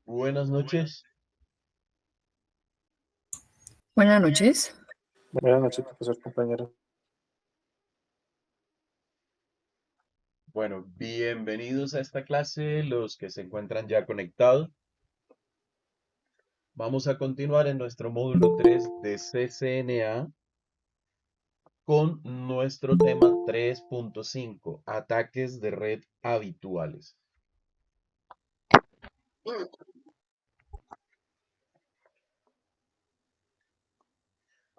Buenas noches. Buenas noches. Buenas noches, profesor, compañero. Bueno, bienvenidos a esta clase, los que se encuentran ya conectados. Vamos a continuar en nuestro módulo 3 de CCNA con nuestro tema 3.5, ataques de red habituales.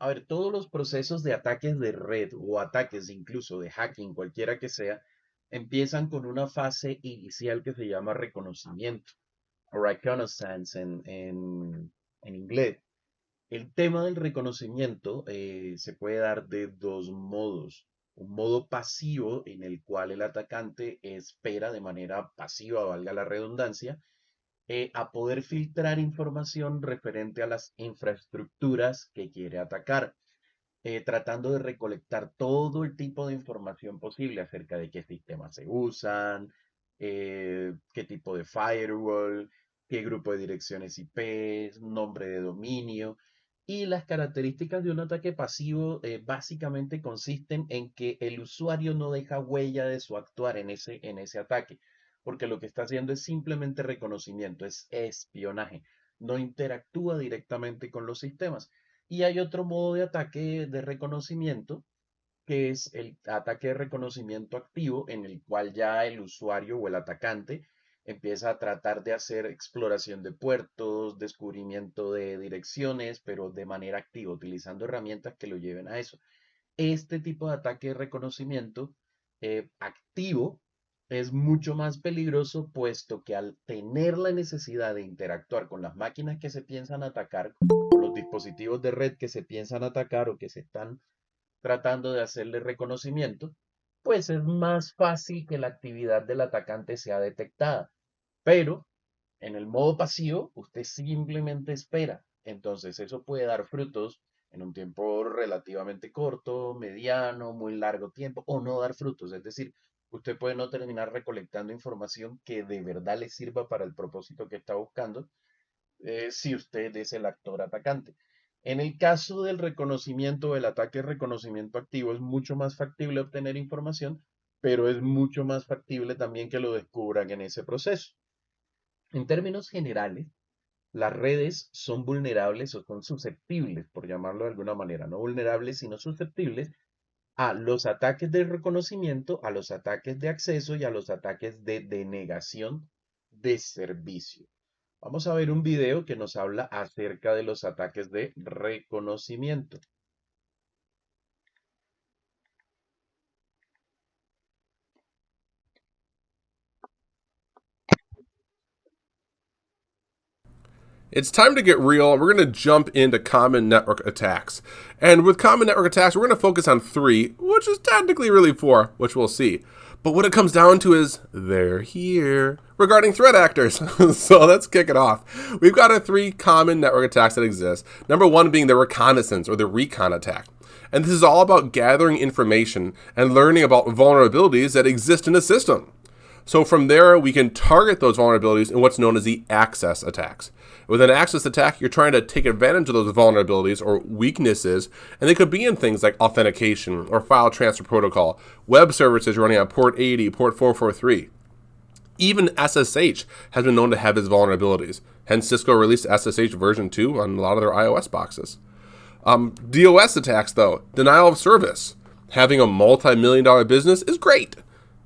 A ver, todos los procesos de ataques de red o ataques incluso de hacking, cualquiera que sea, empiezan con una fase inicial que se llama reconocimiento, o reconnaissance en inglés. El tema del reconocimiento se puede dar de dos modos. Un modo pasivo en el cual el atacante espera de manera pasiva, valga la redundancia, a poder filtrar información referente a las infraestructuras que quiere atacar, tratando de recolectar todo el tipo de información posible acerca de qué sistemas se usan, qué tipo de firewall, qué grupo de direcciones IP, nombre de dominio. Y las características de un ataque pasivo básicamente consisten en que el usuario no deja huella de su actuar en ese ataque, porque lo que está haciendo es simplemente reconocimiento, es espionaje, no interactúa directamente con los sistemas. Y hay otro modo de ataque de reconocimiento, que es el ataque de reconocimiento activo, en el cual ya el usuario o el atacante empieza a tratar de hacer exploración de puertos, descubrimiento de direcciones, pero de manera activa, utilizando herramientas que lo lleven a eso. Este tipo de ataque de reconocimiento activo es mucho más peligroso, puesto que al tener la necesidad de interactuar con las máquinas que se piensan atacar, con los dispositivos de red que se piensan atacar o que se están tratando de hacerle reconocimiento, pues es más fácil que la actividad del atacante sea detectada. Pero en el modo pasivo, usted simplemente espera. Entonces, eso puede dar frutos en un tiempo relativamente corto, mediano, muy largo tiempo, o no dar frutos. Es decir, usted puede no terminar recolectando información que de verdad le sirva para el propósito que está buscando, si usted es el actor atacante. En el caso del reconocimiento, el ataque de reconocimiento activo, es mucho más factible obtener información, pero es mucho más factible también que lo descubran en ese proceso. En términos generales, las redes son vulnerables o son susceptibles, por llamarlo de alguna manera, no vulnerables, sino susceptibles a los ataques de reconocimiento, a los ataques de acceso y a los ataques de denegación de servicio. Vamos a ver un video que nos habla acerca de los ataques de reconocimiento. It's time to get real. We're going to jump into common network attacks. And with common network attacks, we're going to focus on three, which is technically really four, which we'll see. But what it comes down to is they're here regarding threat actors. So let's kick it off. We've got our three common network attacks that exist. Number one being the reconnaissance or the recon attack. And this is all about gathering information and learning about vulnerabilities that exist in a system. So from there, we can target those vulnerabilities in what's known as the access attacks. With an access attack, you're trying to take advantage of those vulnerabilities or weaknesses, and they could be in things like authentication or file transfer protocol, web services running on port 80, port 443. Even SSH has been known to have its vulnerabilities. Hence, Cisco released SSH version 2 on a lot of their iOS boxes. DOS attacks, though, denial of service. Having a multi-million-dollar business is great,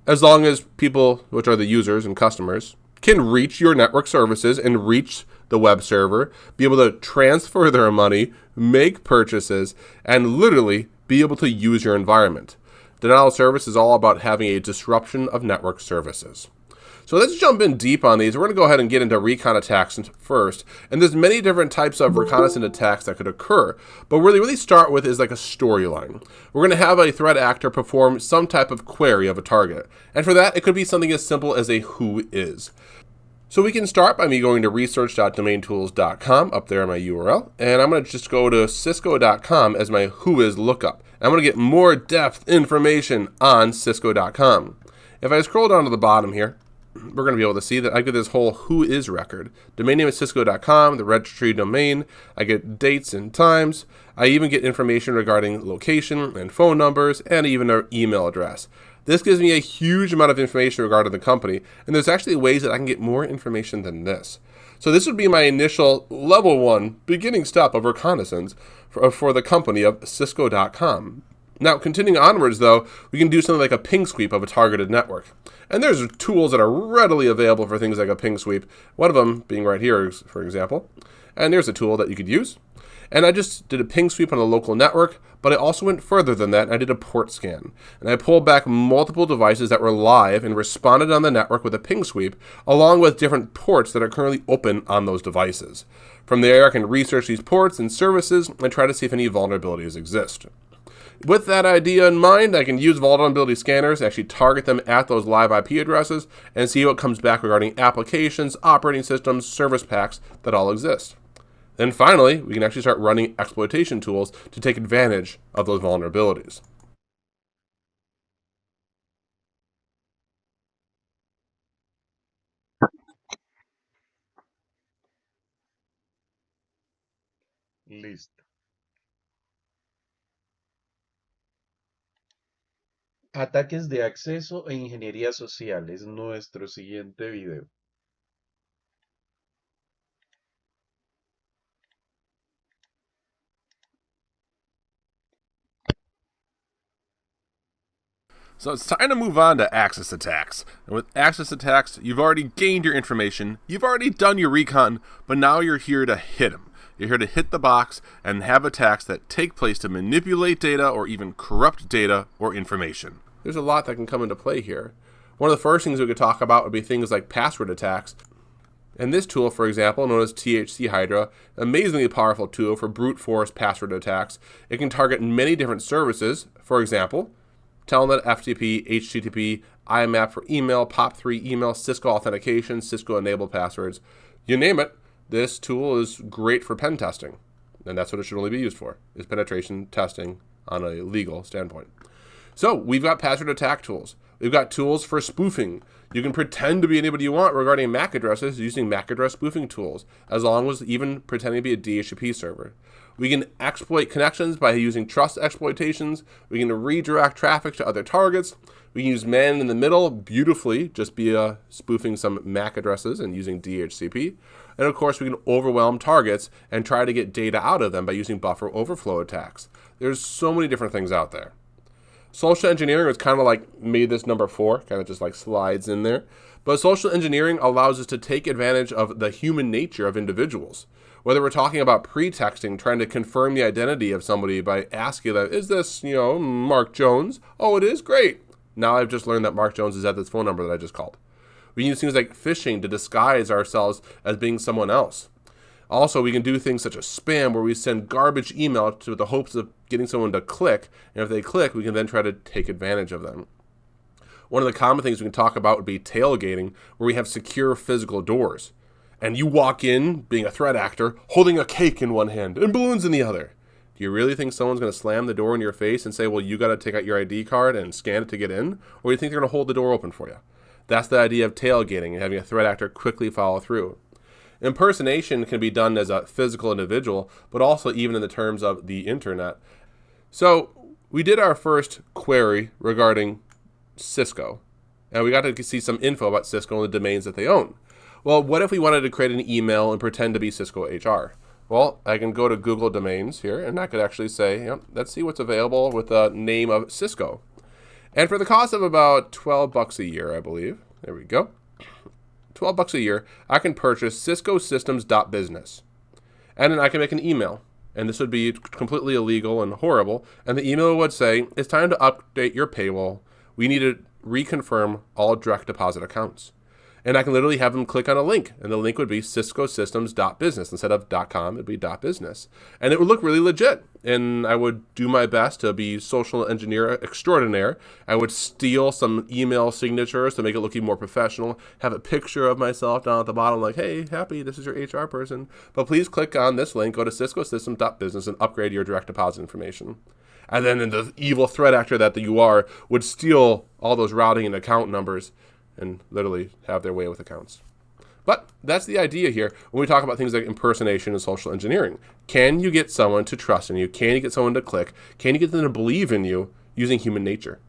as long as people, which are the users and customers, can reach your network services and reach the web server, be able to transfer their money, make purchases, and literally be able to use your environment. Denial of service is all about having a disruption of network services. So let's jump in deep on these. We're going to go ahead and get into recon attacks first. And there's many different types of reconnaissance attacks that could occur. But where they really start with is like a storyline. We're going to have a threat actor perform some type of query of a target. And for that, it could be something as simple as a who is. So we can start by me going to research.domaintools.com, up there in my URL. And I'm going to just go to cisco.com as my whois lookup. And I'm going to get more depth information on cisco.com. If I scroll down to the bottom here, we're going to be able to see that I get this whole who is record. Domain name is cisco.com, the registry domain. I get dates and times. I even get information regarding location and phone numbers and even our email address. This gives me a huge amount of information regarding the company, and there's actually ways that I can get more information than this. So this would be my initial level 1 beginning step of reconnaissance for the company of cisco.com. Now, continuing onwards, though, we can do something like a ping sweep of a targeted network. And there's tools that are readily available for things like a ping sweep, one of them being right here, for example. And there's a tool that you could use. And I just did a ping sweep on a local network, but I also went further than that, and I did a port scan. And I pulled back multiple devices that were live and responded on the network with a ping sweep, along with different ports that are currently open on those devices. From there, I can research these ports and services and try to see if any vulnerabilities exist. With that idea in mind, I can use vulnerability scanners to actually target them at those live IP addresses and see what comes back regarding applications, operating systems, service packs that all exist. Then finally, we can actually start running exploitation tools to take advantage of those vulnerabilities. Listo. Ataques de acceso e ingeniería social es nuestro siguiente video. So it's time to move on to access attacks. And with access attacks, you've already gained your information, you've already done your recon, but now you're here to hit them. You're here to hit the box and have attacks that take place to manipulate data or even corrupt data or information. There's a lot that can come into play here. One of the first things we could talk about would be things like password attacks. And this tool, for example, known as THC Hydra, amazingly powerful tool for brute force password attacks. It can target many different services, for example, Telnet, FTP, HTTP, IMAP for email, POP3 email, Cisco authentication, Cisco enabled passwords. You name it, this tool is great for pen testing. And that's what it should only be used for, is penetration testing on a legal standpoint. So we've got password attack tools. We've got tools for spoofing. You can pretend to be anybody you want regarding MAC addresses using MAC address spoofing tools, as long as even pretending to be a DHCP server. We can exploit connections by using trust exploitations. We can redirect traffic to other targets. We can use man in the middle beautifully, just via spoofing some MAC addresses and using DHCP. And of course, we can overwhelm targets and try to get data out of them by using buffer overflow attacks. There's so many different things out there. Social engineering was kind of like made this number 4, kind of just like slides in there. But social engineering allows us to take advantage of the human nature of individuals. Whether we're talking about pretexting, trying to confirm the identity of somebody by asking them, is this, Mark Jones? Oh, it is? Great. Now I've just learned that Mark Jones is at this phone number that I just called. We can use things like phishing to disguise ourselves as being someone else. Also, we can do things such as spam, where we send garbage email to the hopes of getting someone to click, and if they click, we can then try to take advantage of them. One of the common things we can talk about would be tailgating, where we have secure physical doors. And you walk in, being a threat actor, holding a cake in one hand and balloons in the other. Do you really think someone's going to slam the door in your face and say, well, you got to take out your ID card and scan it to get in? Or do you think they're going to hold the door open for you? That's the idea of tailgating and having a threat actor quickly follow through. Impersonation can be done as a physical individual, but also even in the terms of the internet. So we did our first query regarding Cisco, and we got to see some info about Cisco and the domains that they own. Well, what if we wanted to create an email and pretend to be Cisco HR? Well, I can go to Google Domains here, and I could actually say, let's see what's available with the name of Cisco. And for the cost of about $12 a year, I believe, there we go, $12 a year, I can purchase ciscosystems.business. And then I can make an email. And this would be completely illegal and horrible. And the email would say, it's time to update your payroll. We need to reconfirm all direct deposit accounts. And I can literally have them click on a link. And the link would be ciscosystems.business. Instead of .com, it'd be .business. And it would look really legit. And I would do my best to be social engineer extraordinaire. I would steal some email signatures to make it look even more professional. Have a picture of myself down at the bottom like, hey, happy, this is your HR person. But please click on this link, go to ciscosystems.business and upgrade your direct deposit information. And then the evil threat actor that you are would steal all those routing and account numbers and literally have their way with accounts. But that's the idea here when we talk about things like impersonation and social engineering. Can you get someone to trust in you? Can you get someone to click? Can you get them to believe in you using human nature?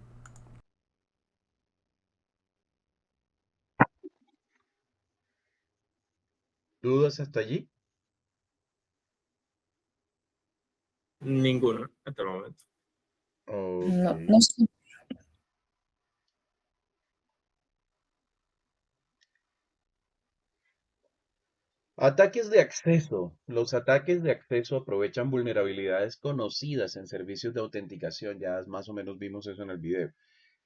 ¿Dudas hasta allí? Ninguno, hasta el momento. No, Ok. no sé. Ataques de acceso. Los ataques de acceso aprovechan vulnerabilidades conocidas en servicios de autenticación. Ya más o menos vimos eso en el video.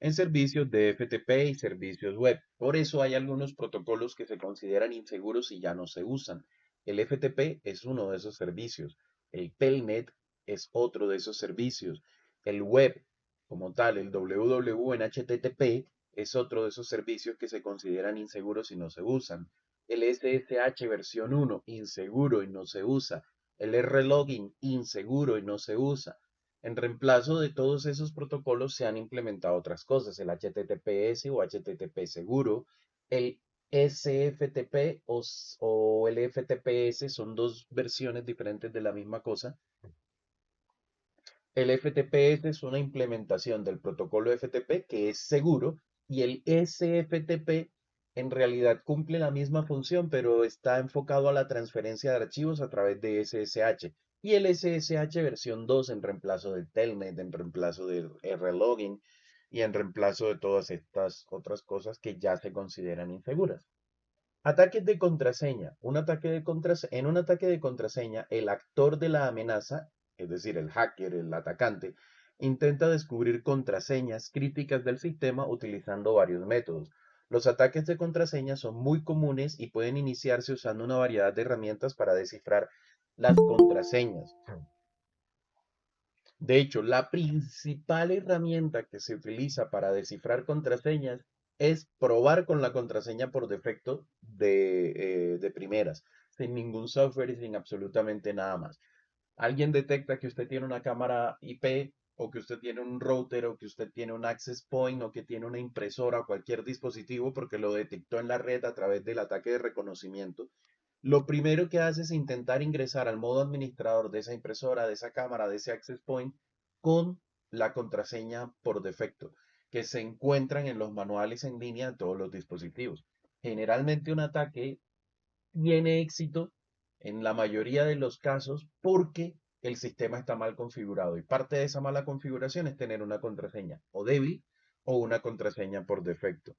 En servicios de FTP y servicios web. Por eso hay algunos protocolos que se consideran inseguros y ya no se usan. El FTP es uno de esos servicios. El Telnet es otro de esos servicios. El web, como tal, el www en HTTP, es otro de esos servicios que se consideran inseguros y no se usan. El SSH versión 1, inseguro y no se usa. El R-Login, inseguro y no se usa. En reemplazo de todos esos protocolos se han implementado otras cosas, el HTTPS o HTTP seguro, el SFTP o el FTPS son dos versiones diferentes de la misma cosa. El FTPS es una implementación del protocolo FTP que es seguro y el SFTP en realidad cumple la misma función, pero está enfocado a la transferencia de archivos a través de SSH. Y el SSH versión 2 en reemplazo del Telnet, en reemplazo del R-Login y en reemplazo de todas estas otras cosas que ya se consideran inseguras. Ataques de contraseña. En un ataque de contraseña, el actor de la amenaza, es decir, el hacker, el atacante, intenta descubrir contraseñas críticas del sistema utilizando varios métodos. Los ataques de contraseña son muy comunes y pueden iniciarse usando una variedad de herramientas para descifrar las contraseñas. De hecho, la principal herramienta que se utiliza para descifrar contraseñas es probar con la contraseña por defecto de primeras, sin ningún software y sin absolutamente nada más. Alguien detecta que usted tiene una cámara IP o que usted tiene un router o que usted tiene un access point o que tiene una impresora o cualquier dispositivo porque lo detectó en la red a través del ataque de reconocimiento. Lo primero que hace es intentar ingresar al modo administrador de esa impresora, de esa cámara, de ese access point con la contraseña por defecto, que se encuentran en los manuales en línea de todos los dispositivos. Generalmente un ataque tiene éxito en la mayoría de los casos porque el sistema está mal configurado y parte de esa mala configuración es tener una contraseña o débil o una contraseña por defecto.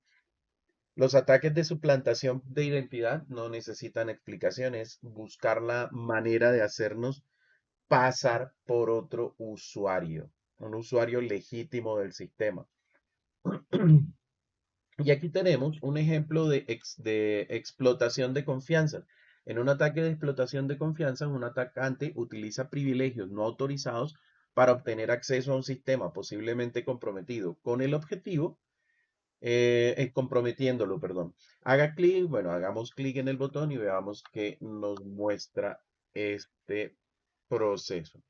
Los ataques de suplantación de identidad no necesitan explicaciones, buscar la manera de hacernos pasar por otro usuario, un usuario legítimo del sistema. Y aquí tenemos un ejemplo de explotación de confianza. En un ataque de explotación de confianza, un atacante utiliza privilegios no autorizados para obtener acceso a un sistema posiblemente comprometido con el objetivo, comprometiéndolo, perdón. Hagamos clic en el botón y veamos que nos muestra este proceso.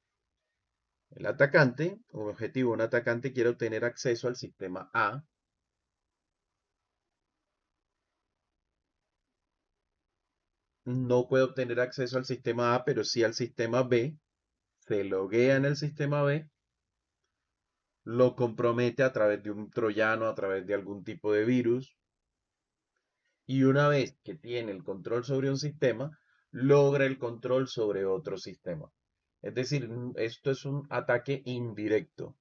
El atacante, objetivo, un atacante quiere obtener acceso al sistema A. No puede obtener acceso al sistema A, pero sí al sistema B. Se loguea en el sistema B, lo compromete a través de un troyano, a través de algún tipo de virus. Y una vez que tiene el control sobre un sistema, logra el control sobre otro sistema. Es decir, esto es un ataque indirecto.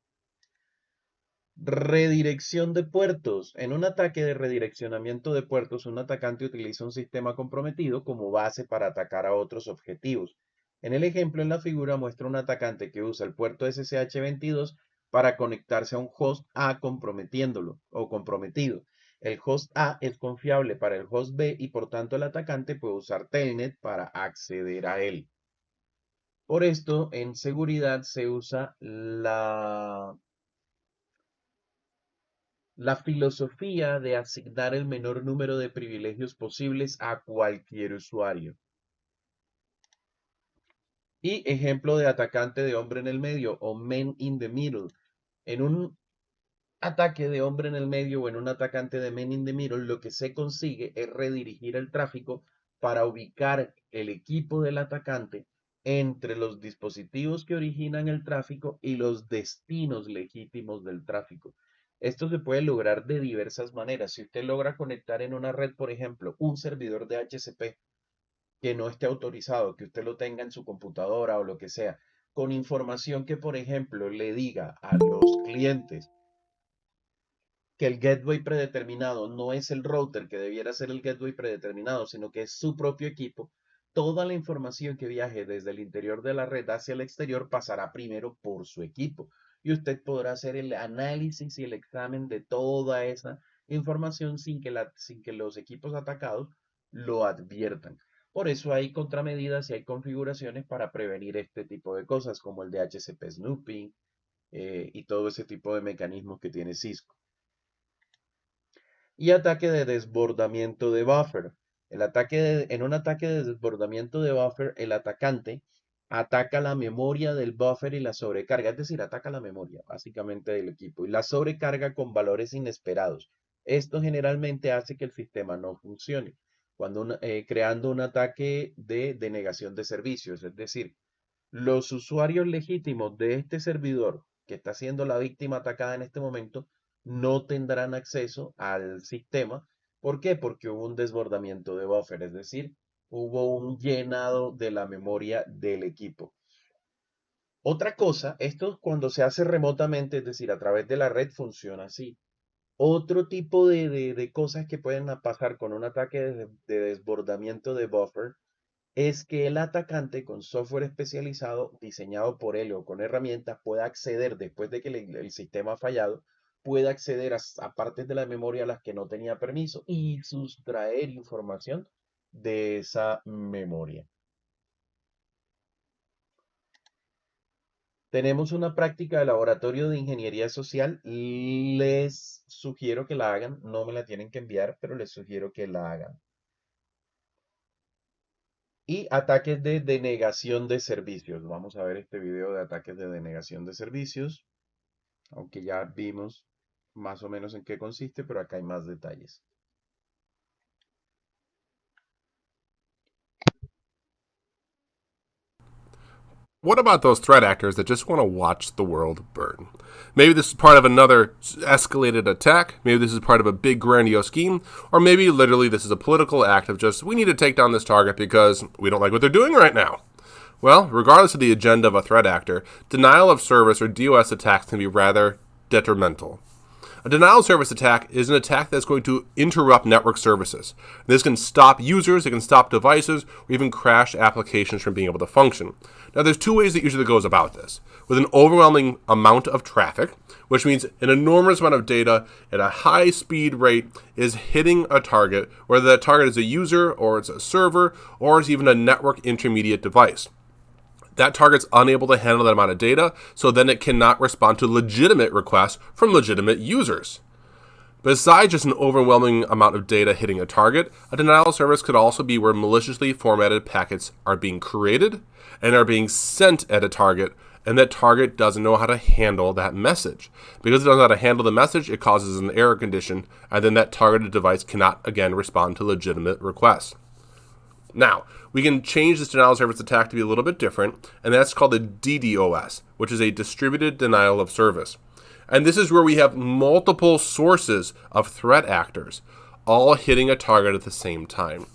Redirección de puertos. En un ataque de redireccionamiento de puertos, un atacante utiliza un sistema comprometido como base para atacar a otros objetivos. En el ejemplo, en la figura muestra un atacante que usa el puerto SSH 22 para conectarse a un host A comprometiéndolo o comprometido. El host A es confiable para el host B y por tanto el atacante puede usar Telnet para acceder a él. Por esto, en seguridad se usa la filosofía de asignar el menor número de privilegios posibles a cualquier usuario. Y ejemplo de atacante de hombre en el medio o man in the middle. En un ataque de hombre en el medio o en un atacante de man in the middle, lo que se consigue es redirigir el tráfico para ubicar el equipo del atacante entre los dispositivos que originan el tráfico y los destinos legítimos del tráfico. Esto se puede lograr de diversas maneras. Si usted logra conectar en una red, por ejemplo, un servidor de HCP que no esté autorizado, que usted lo tenga en su computadora o lo que sea, con información que, por ejemplo, le diga a los clientes que el gateway predeterminado no es el router que debiera ser el gateway predeterminado, sino que es su propio equipo, toda la información que viaje desde el interior de la red hacia el exterior pasará primero por su equipo y usted podrá hacer el análisis y el examen de toda esa información sin que los equipos atacados lo adviertan. Por eso hay contramedidas y hay configuraciones para prevenir este tipo de cosas, como el de HCP snooping y todo ese tipo de mecanismos que tiene Cisco. Y ataque de desbordamiento de buffer. En un ataque de desbordamiento de buffer, el atacante ataca la memoria del buffer y la sobrecarga, es decir, ataca la memoria básicamente del equipo y la sobrecarga con valores inesperados. Esto generalmente hace que el sistema no funcione, creando un ataque de denegación de servicios, es decir, los usuarios legítimos de este servidor que está siendo la víctima atacada en este momento no tendrán acceso al sistema. ¿Por qué? Porque hubo un desbordamiento de buffer, es decir, hubo un llenado de la memoria del equipo. Otra cosa, esto cuando se hace remotamente, es decir, a través de la red, funciona así. Otro tipo de cosas que pueden pasar con un ataque de desbordamiento de buffer es que el atacante con software especializado diseñado por él o con herramientas pueda acceder, después de que el sistema ha fallado, puede acceder a partes de la memoria a las que no tenía permiso y sustraer información de esa memoria. Tenemos una práctica de laboratorio de ingeniería social. Les sugiero que la hagan. No me la tienen que enviar, pero les sugiero que la hagan. Y ataques de denegación de servicios. Vamos a ver este video de ataques de denegación de servicios, aunque ya vimos más o menos en qué consiste, pero acá hay más detalles. What about those threat actors that just want to watch the world burn? Maybe this is part of another escalated attack, maybe this is part of a big grandiose scheme, or maybe literally this is a political act of just, we need to take down this target because we don't like what they're doing right now. Well, regardless of the agenda of a threat actor, denial of service or DOS attacks can be rather detrimental. A denial of service attack is an attack that's going to interrupt network services. This can stop users, it can stop devices, or even crash applications from being able to function. Now, there's two ways that usually goes about this. With an overwhelming amount of traffic, which means an enormous amount of data at a high speed rate is hitting a target, whether that target is a user, or it's a server, or it's even a network intermediate device. That target's unable to handle that amount of data, so then it cannot respond to legitimate requests from legitimate users. Besides just an overwhelming amount of data hitting a target, a denial of service could also be where maliciously formatted packets are being created and are being sent at a target, and that target doesn't know how to handle that message. Because it doesn't know how to handle the message, it causes an error condition, and then that targeted device cannot again respond to legitimate requests. Now, we can change this denial of service attack to be a little bit different, and that's called the DDoS, which is a distributed denial of service. And this is where we have multiple sources of threat actors, all hitting a target at the same time.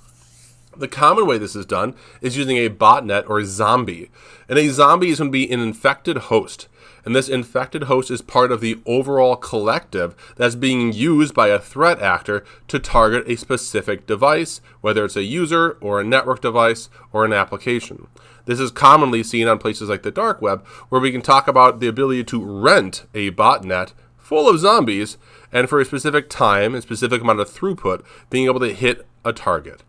The common way this is done is using a botnet or a zombie. And a zombie is going to be an infected host. And this infected host is part of the overall collective that's being used by a threat actor to target a specific device, whether it's a user or a network device or an application. This is commonly seen on places like the dark web, where we can talk about the ability to rent a botnet full of zombies, and for a specific time and specific amount of throughput, being able to hit a target.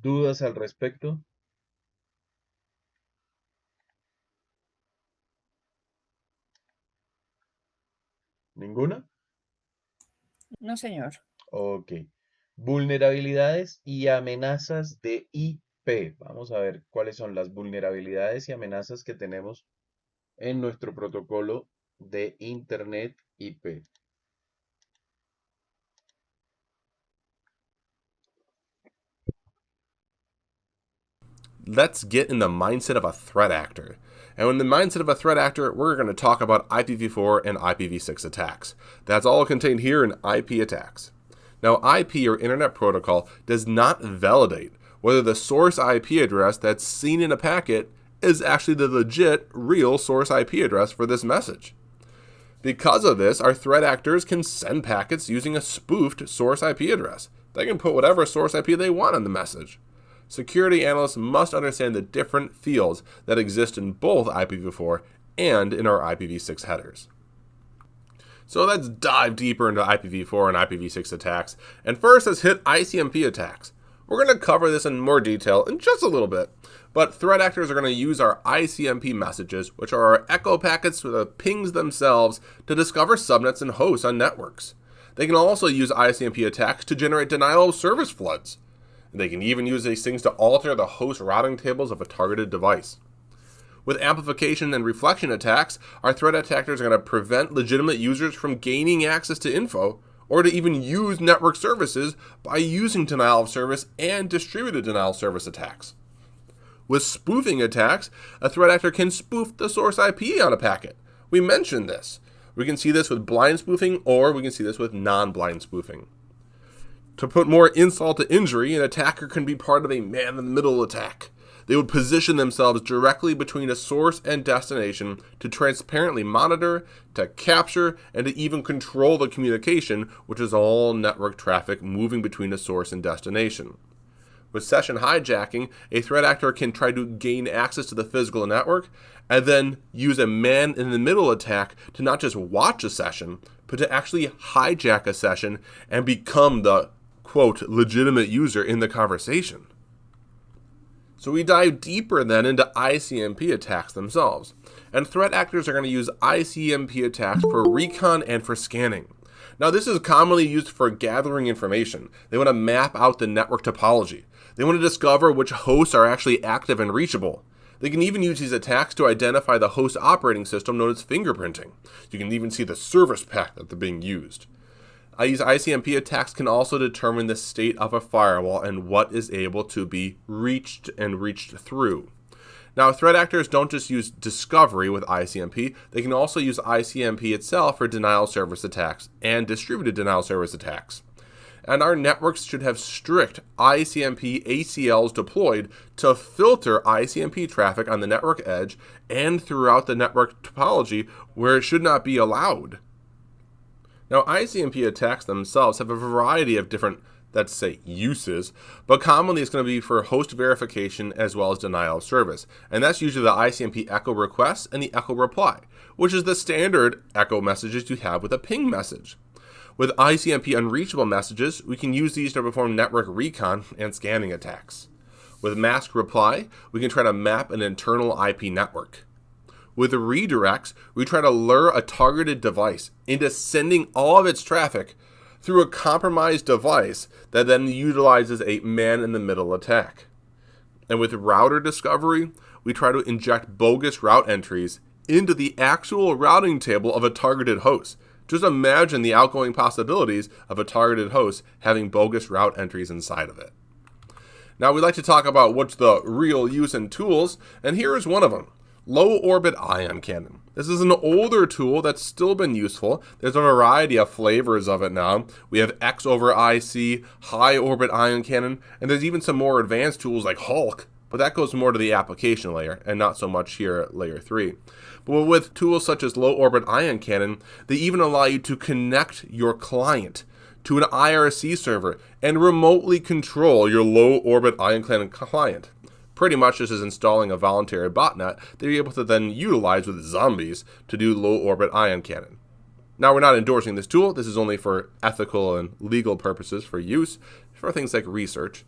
¿Dudas al respecto? ¿Ninguna? No, señor. Ok. Vulnerabilidades y amenazas de IP. Vamos a ver cuáles son las vulnerabilidades y amenazas que tenemos en nuestro protocolo de Internet IP. Let's get in the mindset of a threat actor. And in the mindset of a threat actor, we're going to talk about IPv4 and IPv6 attacks. That's all contained here in IP attacks. Now, IP, or Internet Protocol, does not validate whether the source IP address that's seen in a packet is actually the legit, real source IP address for this message. Because of this, our threat actors can send packets using a spoofed source IP address. They can put whatever source IP they want on the message. Security analysts must understand the different fields that exist in both IPv4 and in our IPv6 headers. So let's dive deeper into IPv4 and IPv6 attacks. And first, let's hit ICMP attacks. We're going to cover this in more detail in just a little bit, but threat actors are going to use our ICMP messages, which are our echo packets with the pings themselves, to discover subnets and hosts on networks. They can also use ICMP attacks to generate denial of service floods. They can even use these things to alter the host routing tables of a targeted device. With amplification and reflection attacks, our threat attackers are going to prevent legitimate users from gaining access to info, or to even use network services by using denial of service and distributed denial of service attacks. With spoofing attacks, a threat actor can spoof the source IP on a packet. We mentioned this. We can see this with blind spoofing, or we can see this with non-blind spoofing. To put more insult to injury, an attacker can be part of a man-in-the-middle attack. They would position themselves directly between a source and destination to transparently monitor, to capture, and to even control the communication, which is all network traffic moving between a source and destination. With session hijacking, a threat actor can try to gain access to the physical network and then use a man-in-the-middle attack to not just watch a session, but to actually hijack a session and become the quote, legitimate user in the conversation. So we dive deeper then into ICMP attacks themselves. And threat actors are going to use ICMP attacks for recon and for scanning. Now this is commonly used for gathering information. They want to map out the network topology. They want to discover which hosts are actually active and reachable. They can even use these attacks to identify the host operating system known as fingerprinting. You can even see the service pack that they're being used. These ICMP attacks can also determine the state of a firewall and what is able to be reached and reached through. Now, threat actors don't just use discovery with ICMP, they can also use ICMP itself for denial of service attacks and distributed denial of service attacks. And our networks should have strict ICMP ACLs deployed to filter ICMP traffic on the network edge and throughout the network topology where it should not be allowed. Now, ICMP attacks themselves have a variety of different, let's say, uses, but commonly it's going to be for host verification as well as denial of service. And that's usually the ICMP echo request and the echo reply, which is the standard echo messages you have with a ping message. With ICMP unreachable messages, we can use these to perform network recon and scanning attacks. With mask reply, we can try to map an internal IP network. With redirects, we try to lure a targeted device into sending all of its traffic through a compromised device that then utilizes a man-in-the-middle attack. And with router discovery, we try to inject bogus route entries into the actual routing table of a targeted host. Just imagine the outgoing possibilities of a targeted host having bogus route entries inside of it. Now, we like to talk about what's the real use and tools, and here is one of them. Low orbit ion cannon. This is an older tool that's still been useful. There's a variety of flavors of it now. We have X over IC, high orbit ion cannon, and there's even some more advanced tools like Hulk, but that goes more to the application layer and not so much here at layer 3. But with tools such as low orbit ion cannon, they even allow you to connect your client to an IRC server and remotely control your low orbit ion cannon client. Pretty much this is installing a voluntary botnet that you're able to then utilize with zombies to do low orbit ion cannon. Now, we're not endorsing this tool. This is only for ethical and legal purposes for use for things like research.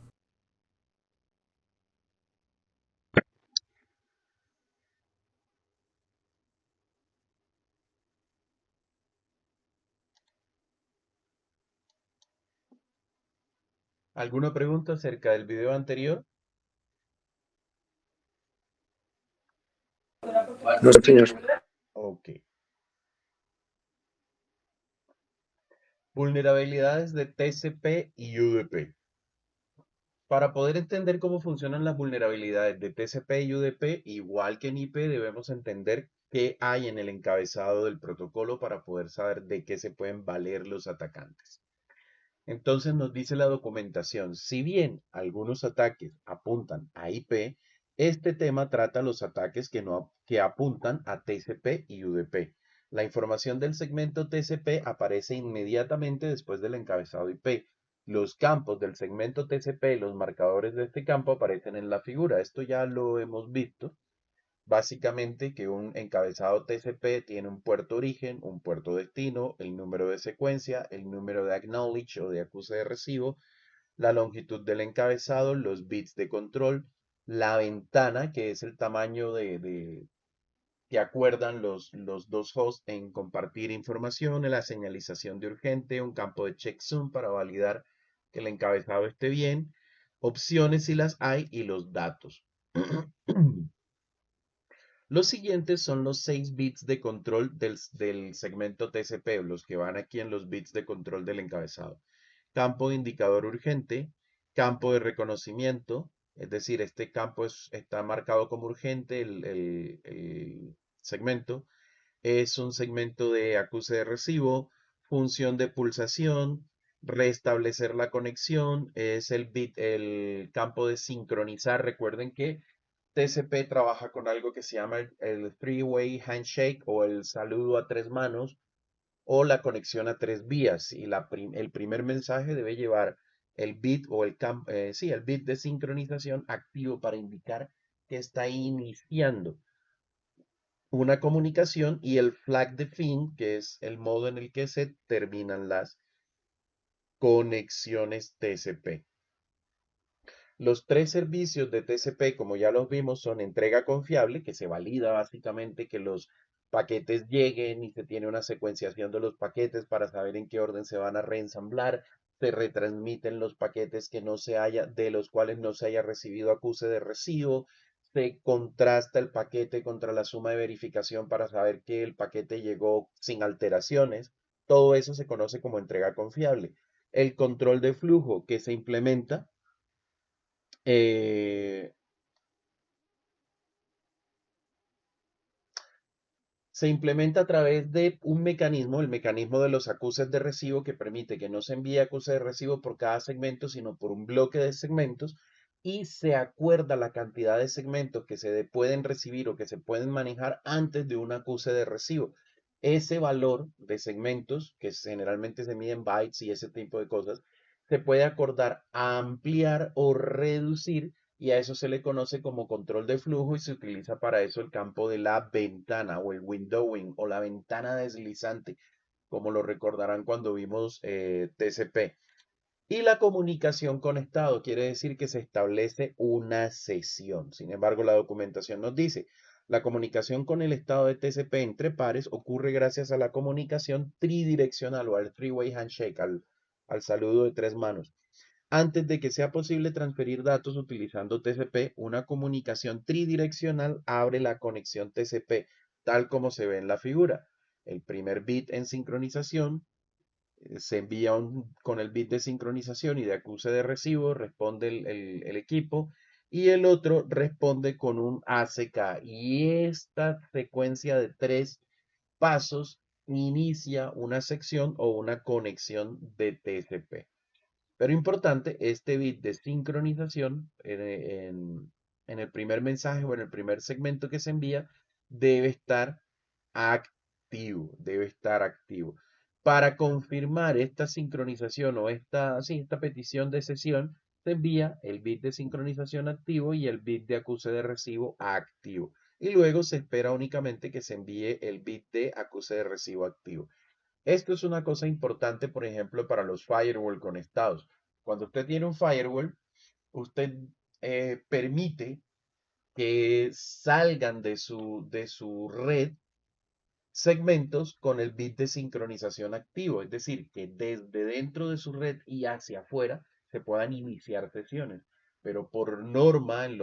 ¿Alguna pregunta acerca del video anterior? No, señor. Ok. Vulnerabilidades de TCP y UDP. Para poder entender cómo funcionan las vulnerabilidades de TCP y UDP, igual que en IP, debemos entender qué hay en el encabezado del protocolo para poder saber de qué se pueden valer los atacantes. Entonces nos dice la documentación, si bien algunos ataques apuntan a IP, este tema trata los ataques que apuntan a TCP y UDP. La información del segmento TCP aparece inmediatamente después del encabezado IP. Los campos del segmento TCP, los marcadores de este campo aparecen en la figura. Esto ya lo hemos visto. Básicamente que un encabezado TCP tiene un puerto origen, un puerto destino, el número de secuencia, el número de acknowledge o de acuse de recibo, la longitud del encabezado, los bits de control, la ventana, que es el tamaño que acuerdan los dos hosts en compartir información, la señalización de urgente, un campo de checksum para validar que el encabezado esté bien, opciones si las hay y los datos. Los siguientes son los 6 bits de control del segmento TCP, los que van aquí en los bits de control del encabezado. Campo de indicador urgente, campo de reconocimiento, es decir, este campo está marcado como urgente, el segmento. Es un segmento de acuse de recibo, función de pulsación, restablecer la conexión, es el campo de sincronizar. Recuerden que TCP trabaja con algo que se llama el three-way handshake o el saludo a tres manos o la conexión a tres vías. Y el primer mensaje debe llevar el bit o el bit de sincronización activo para indicar que está iniciando una comunicación y el flag de fin, que es el modo en el que se terminan las conexiones TCP. Los tres servicios de TCP, como ya los vimos, son entrega confiable, que se valida básicamente que los paquetes lleguen y se tiene una secuenciación de los paquetes para saber en qué orden se van a reensamblar. Se retransmiten los paquetes de los cuales no se haya recibido acuse de recibo. Se contrasta el paquete contra la suma de verificación para saber que el paquete llegó sin alteraciones. Todo eso se conoce como entrega confiable. El control de flujo que se implementa eh, se implementa a través de un mecanismo, el mecanismo de los acuses de recibo, que permite que no se envíe acuse de recibo por cada segmento, sino por un bloque de segmentos, y se acuerda la cantidad de segmentos que se pueden recibir o que se pueden manejar antes de un acuse de recibo. Ese valor de segmentos, que generalmente se mide en bytes y ese tipo de cosas, se puede acordar ampliar o reducir y a eso se le conoce como control de flujo y se utiliza para eso el campo de la ventana o el windowing o la ventana deslizante, como lo recordarán cuando vimos TCP. Y la comunicación con estado quiere decir que se establece una sesión. Sin embargo, la documentación nos dice, la comunicación con el estado de TCP entre pares ocurre gracias a la comunicación tridireccional o al three-way handshake, al saludo de tres manos. Antes de que sea posible transferir datos utilizando TCP, una comunicación tridireccional abre la conexión TCP, tal como se ve en la figura. El primer bit en sincronización se envía con el bit de sincronización y de acuse de recibo, responde el equipo, y el otro responde con un ACK. Y esta secuencia de tres pasos inicia una sección o una conexión de TCP. Pero importante, este bit de sincronización en el primer mensaje o en el primer segmento que se envía debe estar activo, debe estar activo. Para confirmar esta sincronización o esta petición de sesión, se envía el bit de sincronización activo y el bit de acuse de recibo activo. Y luego se espera únicamente que se envíe el bit de acuse de recibo activo. Esto es una cosa importante, por ejemplo, para los firewall conectados. Cuando usted tiene un firewall, usted permite que salgan de su red segmentos con el bit de sincronización activo, es decir, que desde dentro de su red y hacia afuera se puedan iniciar sesiones. Pero por norma en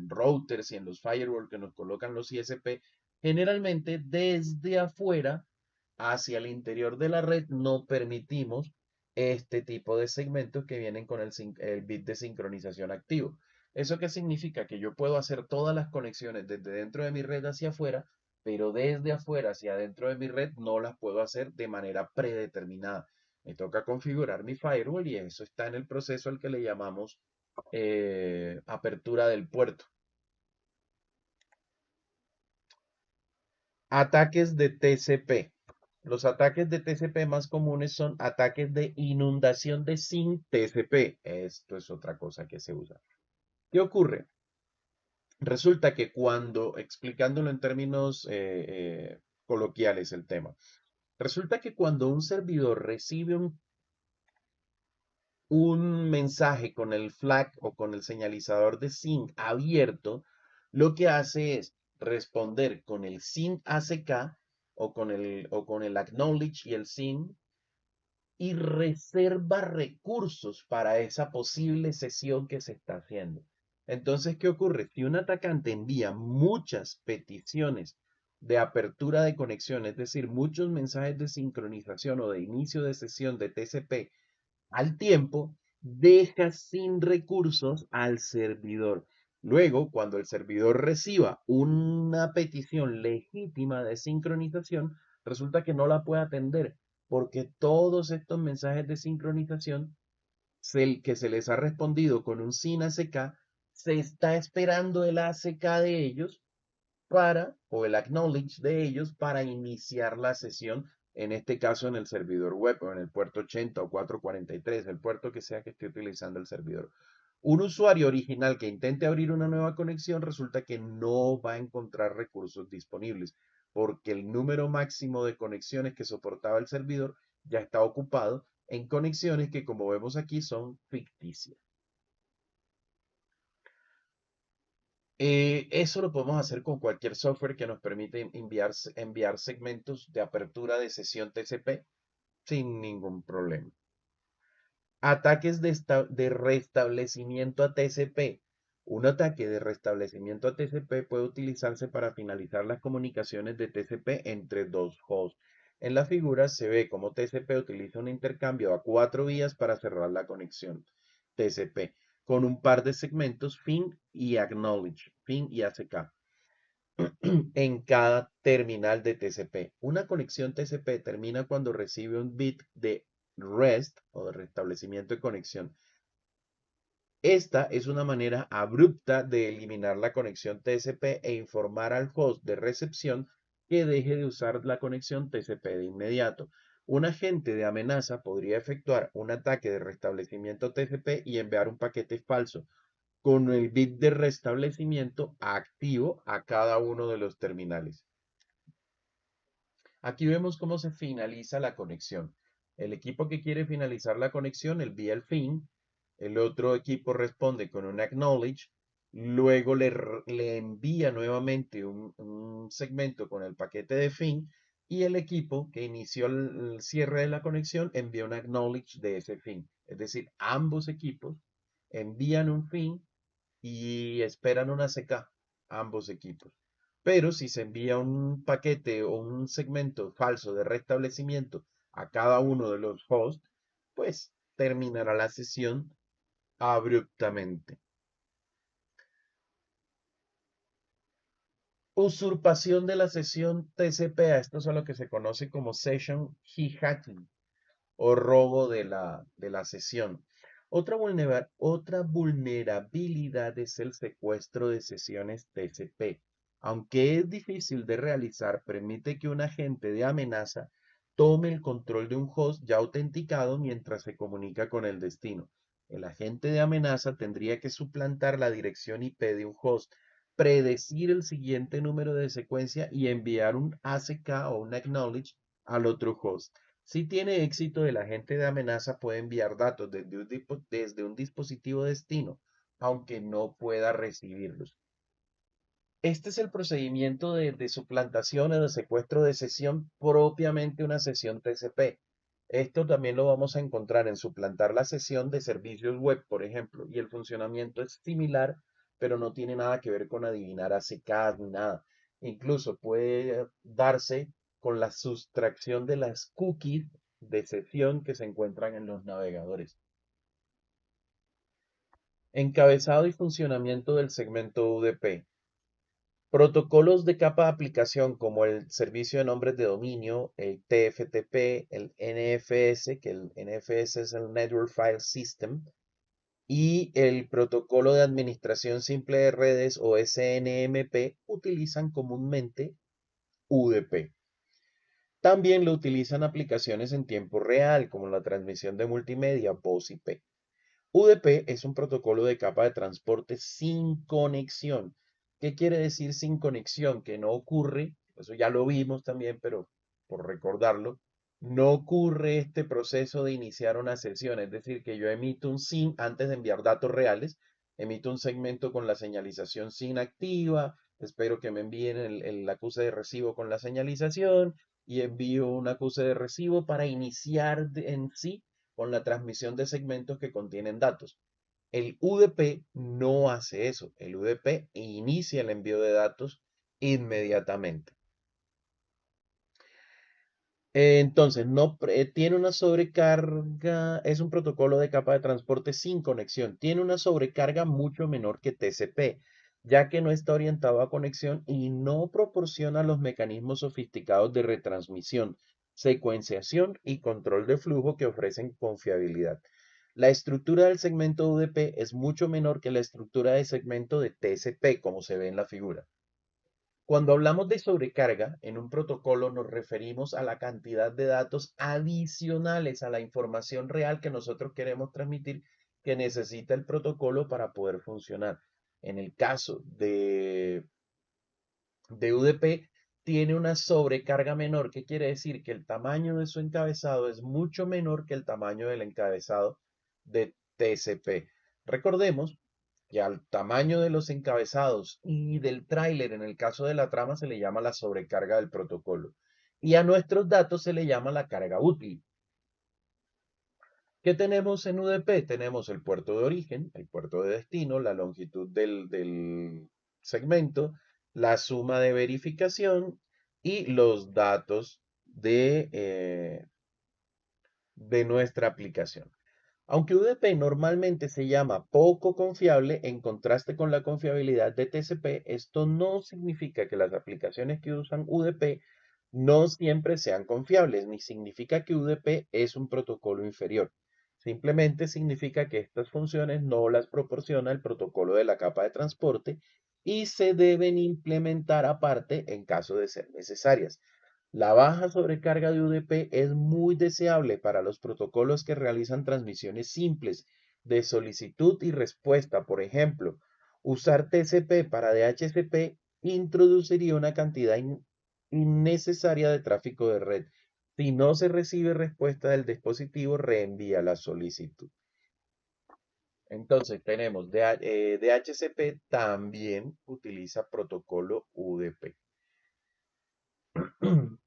routers y en los firewalls que nos colocan los ISP, generalmente desde afuera hacia el interior de la red no permitimos este tipo de segmentos que vienen con el bit de sincronización activo. ¿Eso qué significa? Que yo puedo hacer todas las conexiones desde dentro de mi red hacia afuera, pero desde afuera hacia adentro de mi red no las puedo hacer de manera predeterminada. Me toca configurar mi firewall y eso está en el proceso al que le llamamos apertura del puerto. Ataques de TCP. Los ataques de TCP más comunes son ataques de inundación de sin TCP. Esto es otra cosa que se usa. ¿Qué ocurre? Resulta que cuando, explicándolo en términos coloquiales el tema, resulta que cuando un servidor recibe un mensaje con el flag o con el señalizador de SYN abierto, lo que hace es responder con el SYN ACK o con el acknowledge y el SYN y reserva recursos para esa posible sesión que se está haciendo. Entonces, ¿qué ocurre? Si un atacante envía muchas peticiones de apertura de conexión, es decir, muchos mensajes de sincronización o de inicio de sesión de TCP al tiempo, deja sin recursos al servidor. Luego, cuando el servidor reciba una petición legítima de sincronización, resulta que no la puede atender porque todos estos mensajes de sincronización que se les ha respondido con un SYN ACK, se está esperando el ACK de ellos o el acknowledge de ellos para iniciar la sesión, en este caso en el servidor web o en el puerto 80 o 443, el puerto que sea que esté utilizando el servidor. Un usuario original que intente abrir una nueva conexión resulta que no va a encontrar recursos disponibles porque el número máximo de conexiones que soportaba el servidor ya está ocupado en conexiones que, como vemos aquí, son ficticias. Eso lo podemos hacer con cualquier software que nos permite enviar segmentos de apertura de sesión TCP sin ningún problema. Ataques de restablecimiento a TCP. Un ataque de restablecimiento a TCP puede utilizarse para finalizar las comunicaciones de TCP entre dos hosts. En la figura se ve cómo TCP utiliza un intercambio a 4 vías para cerrar la conexión TCP con un par de segmentos FIN y Acknowledge, FIN y ACK, en cada terminal de TCP. Una conexión TCP termina cuando recibe un bit de REST o de restablecimiento de conexión. Esta es una manera abrupta de eliminar la conexión TCP e informar al host de recepción que deje de usar la conexión TCP de inmediato. Un agente de amenaza podría efectuar un ataque de restablecimiento TCP y enviar un paquete falso con el bit de restablecimiento activo a cada uno de los terminales. Aquí vemos cómo se finaliza la conexión. El equipo que quiere finalizar la conexión envía el FIN, el otro equipo responde con un acknowledge, luego le envía nuevamente un segmento con el paquete de FIN y el equipo que inició el cierre de la conexión envía un acknowledge de ese FIN. Es decir, ambos equipos envían un FIN y esperan una CK, ambos equipos. Pero si se envía un paquete o un segmento falso de restablecimiento a cada uno de los hosts, pues terminará la sesión abruptamente. Usurpación de la sesión TCP. Esto es a lo que se conoce como Session Hijacking o robo de la sesión. Otra vulnerabilidad es el secuestro de sesiones TCP. Aunque es difícil de realizar, permite que un agente de amenaza tome el control de un host ya autenticado mientras se comunica con el destino. El agente de amenaza tendría que suplantar la dirección IP de un host, predecir el siguiente número de secuencia y enviar un ACK o un acknowledge al otro host. Si tiene éxito, el agente de amenaza puede enviar datos desde un dispositivo destino, aunque no pueda recibirlos. Este es el procedimiento de suplantación o de secuestro de sesión propiamente una sesión TCP. Esto también lo vamos a encontrar en suplantar la sesión de servicios web, por ejemplo, y el funcionamiento es similar, pero no tiene nada que ver con adivinar ACKs ni nada. Incluso puede darse con la sustracción de las cookies de sesión que se encuentran en los navegadores. Encabezado y funcionamiento del segmento UDP. Protocolos de capa de aplicación como el servicio de nombres de dominio, el TFTP, el NFS, que el NFS es el Network File System, y el protocolo de administración simple de redes o SNMP utilizan comúnmente UDP. También lo utilizan aplicaciones en tiempo real, como la transmisión de multimedia, voz IP. UDP es un protocolo de capa de transporte sin conexión. ¿Qué quiere decir sin conexión? Que no ocurre, eso ya lo vimos también, pero por recordarlo, no ocurre este proceso de iniciar una sesión, es decir, que yo emito un SYN antes de enviar datos reales, emito un segmento con la señalización SYN activa, espero que me envíen el acuse de recibo con la señalización y envío un acuse de recibo para iniciar en sí con la transmisión de segmentos que contienen datos. El UDP no hace eso. El UDP inicia el envío de datos inmediatamente. Entonces, no tiene una sobrecarga, es un protocolo de capa de transporte sin conexión. Tiene una sobrecarga mucho menor que TCP, ya que no está orientado a conexión y no proporciona los mecanismos sofisticados de retransmisión, secuenciación y control de flujo que ofrecen confiabilidad. La estructura del segmento UDP es mucho menor que la estructura de segmento de TCP, como se ve en la figura. Cuando hablamos de sobrecarga en un protocolo nos referimos a la cantidad de datos adicionales a la información real que nosotros queremos transmitir que necesita el protocolo para poder funcionar. En el caso de UDP tiene una sobrecarga menor. ¿Qué quiere decir? Que el tamaño de su encabezado es mucho menor que el tamaño del encabezado de TCP. Recordemos que al tamaño de los encabezados y del tráiler, en el caso de la trama, se le llama la sobrecarga del protocolo. Y a nuestros datos se le llama la carga útil. ¿Qué tenemos en UDP? Tenemos el puerto de origen, el puerto de destino, la longitud del segmento, la suma de verificación y los datos de nuestra aplicación. Aunque UDP normalmente se llama poco confiable en contraste con la confiabilidad de TCP, esto no significa que las aplicaciones que usan UDP no siempre sean confiables, ni significa que UDP es un protocolo inferior. Simplemente significa que estas funciones no las proporciona el protocolo de la capa de transporte y se deben implementar aparte en caso de ser necesarias. La baja sobrecarga de UDP es muy deseable para los protocolos que realizan transmisiones simples de solicitud y respuesta. Por ejemplo, usar TCP para DHCP introduciría una cantidad innecesaria de tráfico de red. Si no se recibe respuesta del dispositivo, reenvía la solicitud. Entonces tenemos DHCP también utiliza protocolo UDP.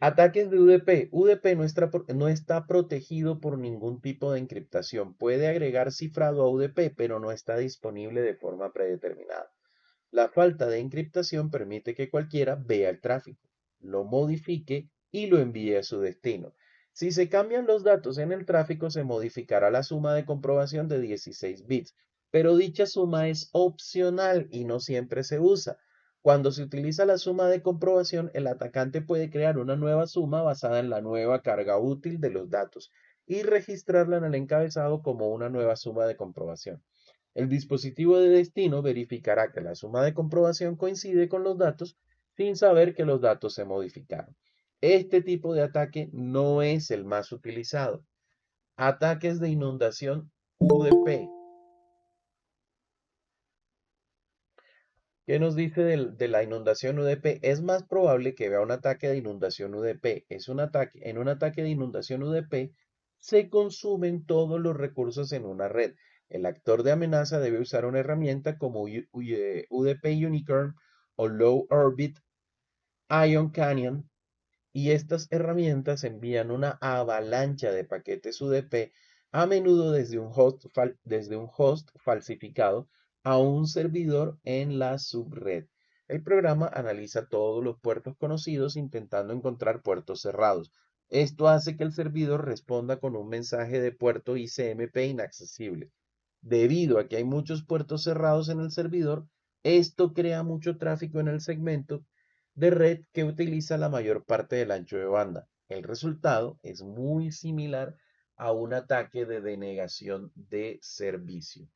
Ataques de UDP. UDP no está protegido por ningún tipo de encriptación. Puede agregar cifrado a UDP, pero no está disponible de forma predeterminada. La falta de encriptación permite que cualquiera vea el tráfico, lo modifique y lo envíe a su destino. Si se cambian los datos en el tráfico, se modificará la suma de comprobación de 16 bits, pero dicha suma es opcional y no siempre se usa. Cuando se utiliza la suma de comprobación, el atacante puede crear una nueva suma basada en la nueva carga útil de los datos y registrarla en el encabezado como una nueva suma de comprobación. El dispositivo de destino verificará que la suma de comprobación coincide con los datos sin saber que los datos se modificaron. Este tipo de ataque no es el más utilizado. Ataques de inundación UDP. ¿Qué nos dice de la inundación UDP? Es más probable que vea un ataque de inundación UDP. En un ataque de inundación UDP se consumen todos los recursos en una red. El actor de amenaza debe usar una herramienta como UDP Unicorn o Low Orbit Ion Canyon y estas herramientas envían una avalancha de paquetes UDP, a menudo desde un host falsificado a un servidor en la subred. El programa analiza todos los puertos conocidos intentando encontrar puertos cerrados. Esto hace que el servidor responda con un mensaje de puerto ICMP inaccesible. Debido a que hay muchos puertos cerrados en el servidor, esto crea mucho tráfico en el segmento de red que utiliza la mayor parte del ancho de banda. El resultado es muy similar a un ataque de denegación de servicio.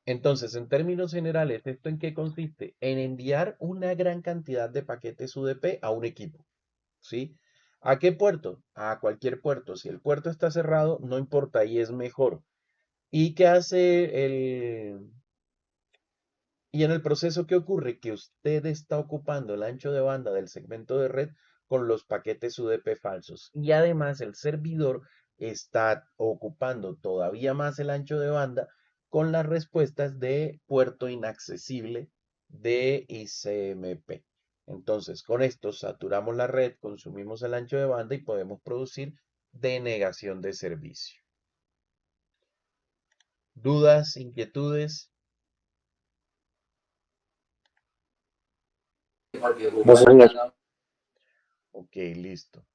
Entonces, en términos generales, ¿esto en qué consiste? En enviar una gran cantidad de paquetes UDP a un equipo, ¿sí? ¿A qué puerto? A cualquier puerto. Si el puerto está cerrado, no importa, y es mejor. ¿Y qué hace Y en el proceso, ¿qué ocurre? Que usted está ocupando el ancho de banda del segmento de red con los paquetes UDP falsos. Y además el servidor está ocupando todavía más el ancho de banda con las respuestas de puerto inaccesible de ICMP. Entonces, con esto saturamos la red, consumimos el ancho de banda y podemos producir denegación de servicio. ¿Dudas, inquietudes? No, señor. Ok, listo.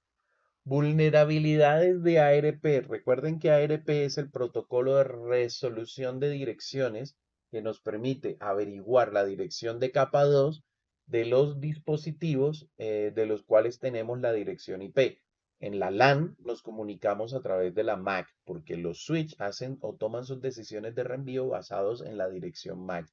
Vulnerabilidades de ARP. Recuerden que ARP es el protocolo de resolución de direcciones que nos permite averiguar la dirección de capa 2 de los dispositivos de los cuales tenemos la dirección IP. En la LAN nos comunicamos a través de la MAC porque los switch hacen o toman sus decisiones de reenvío basados en la dirección MAC.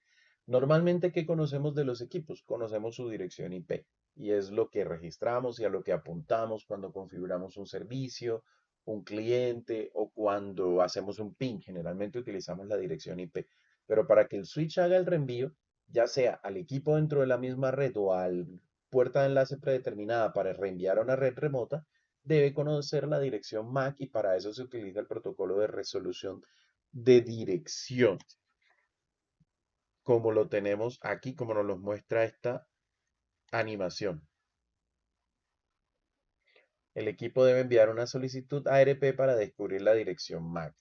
Normalmente, ¿qué conocemos de los equipos? Conocemos su dirección IP y es lo que registramos y a lo que apuntamos cuando configuramos un servicio, un cliente o cuando hacemos un ping. Generalmente utilizamos la dirección IP. Pero para que el switch haga el reenvío, ya sea al equipo dentro de la misma red o a la puerta de enlace predeterminada para reenviar a una red remota, debe conocer la dirección MAC y para eso se utiliza el protocolo de resolución de dirección, como lo tenemos aquí, como nos lo muestra esta animación. El equipo debe enviar una solicitud ARP para descubrir la dirección MAC.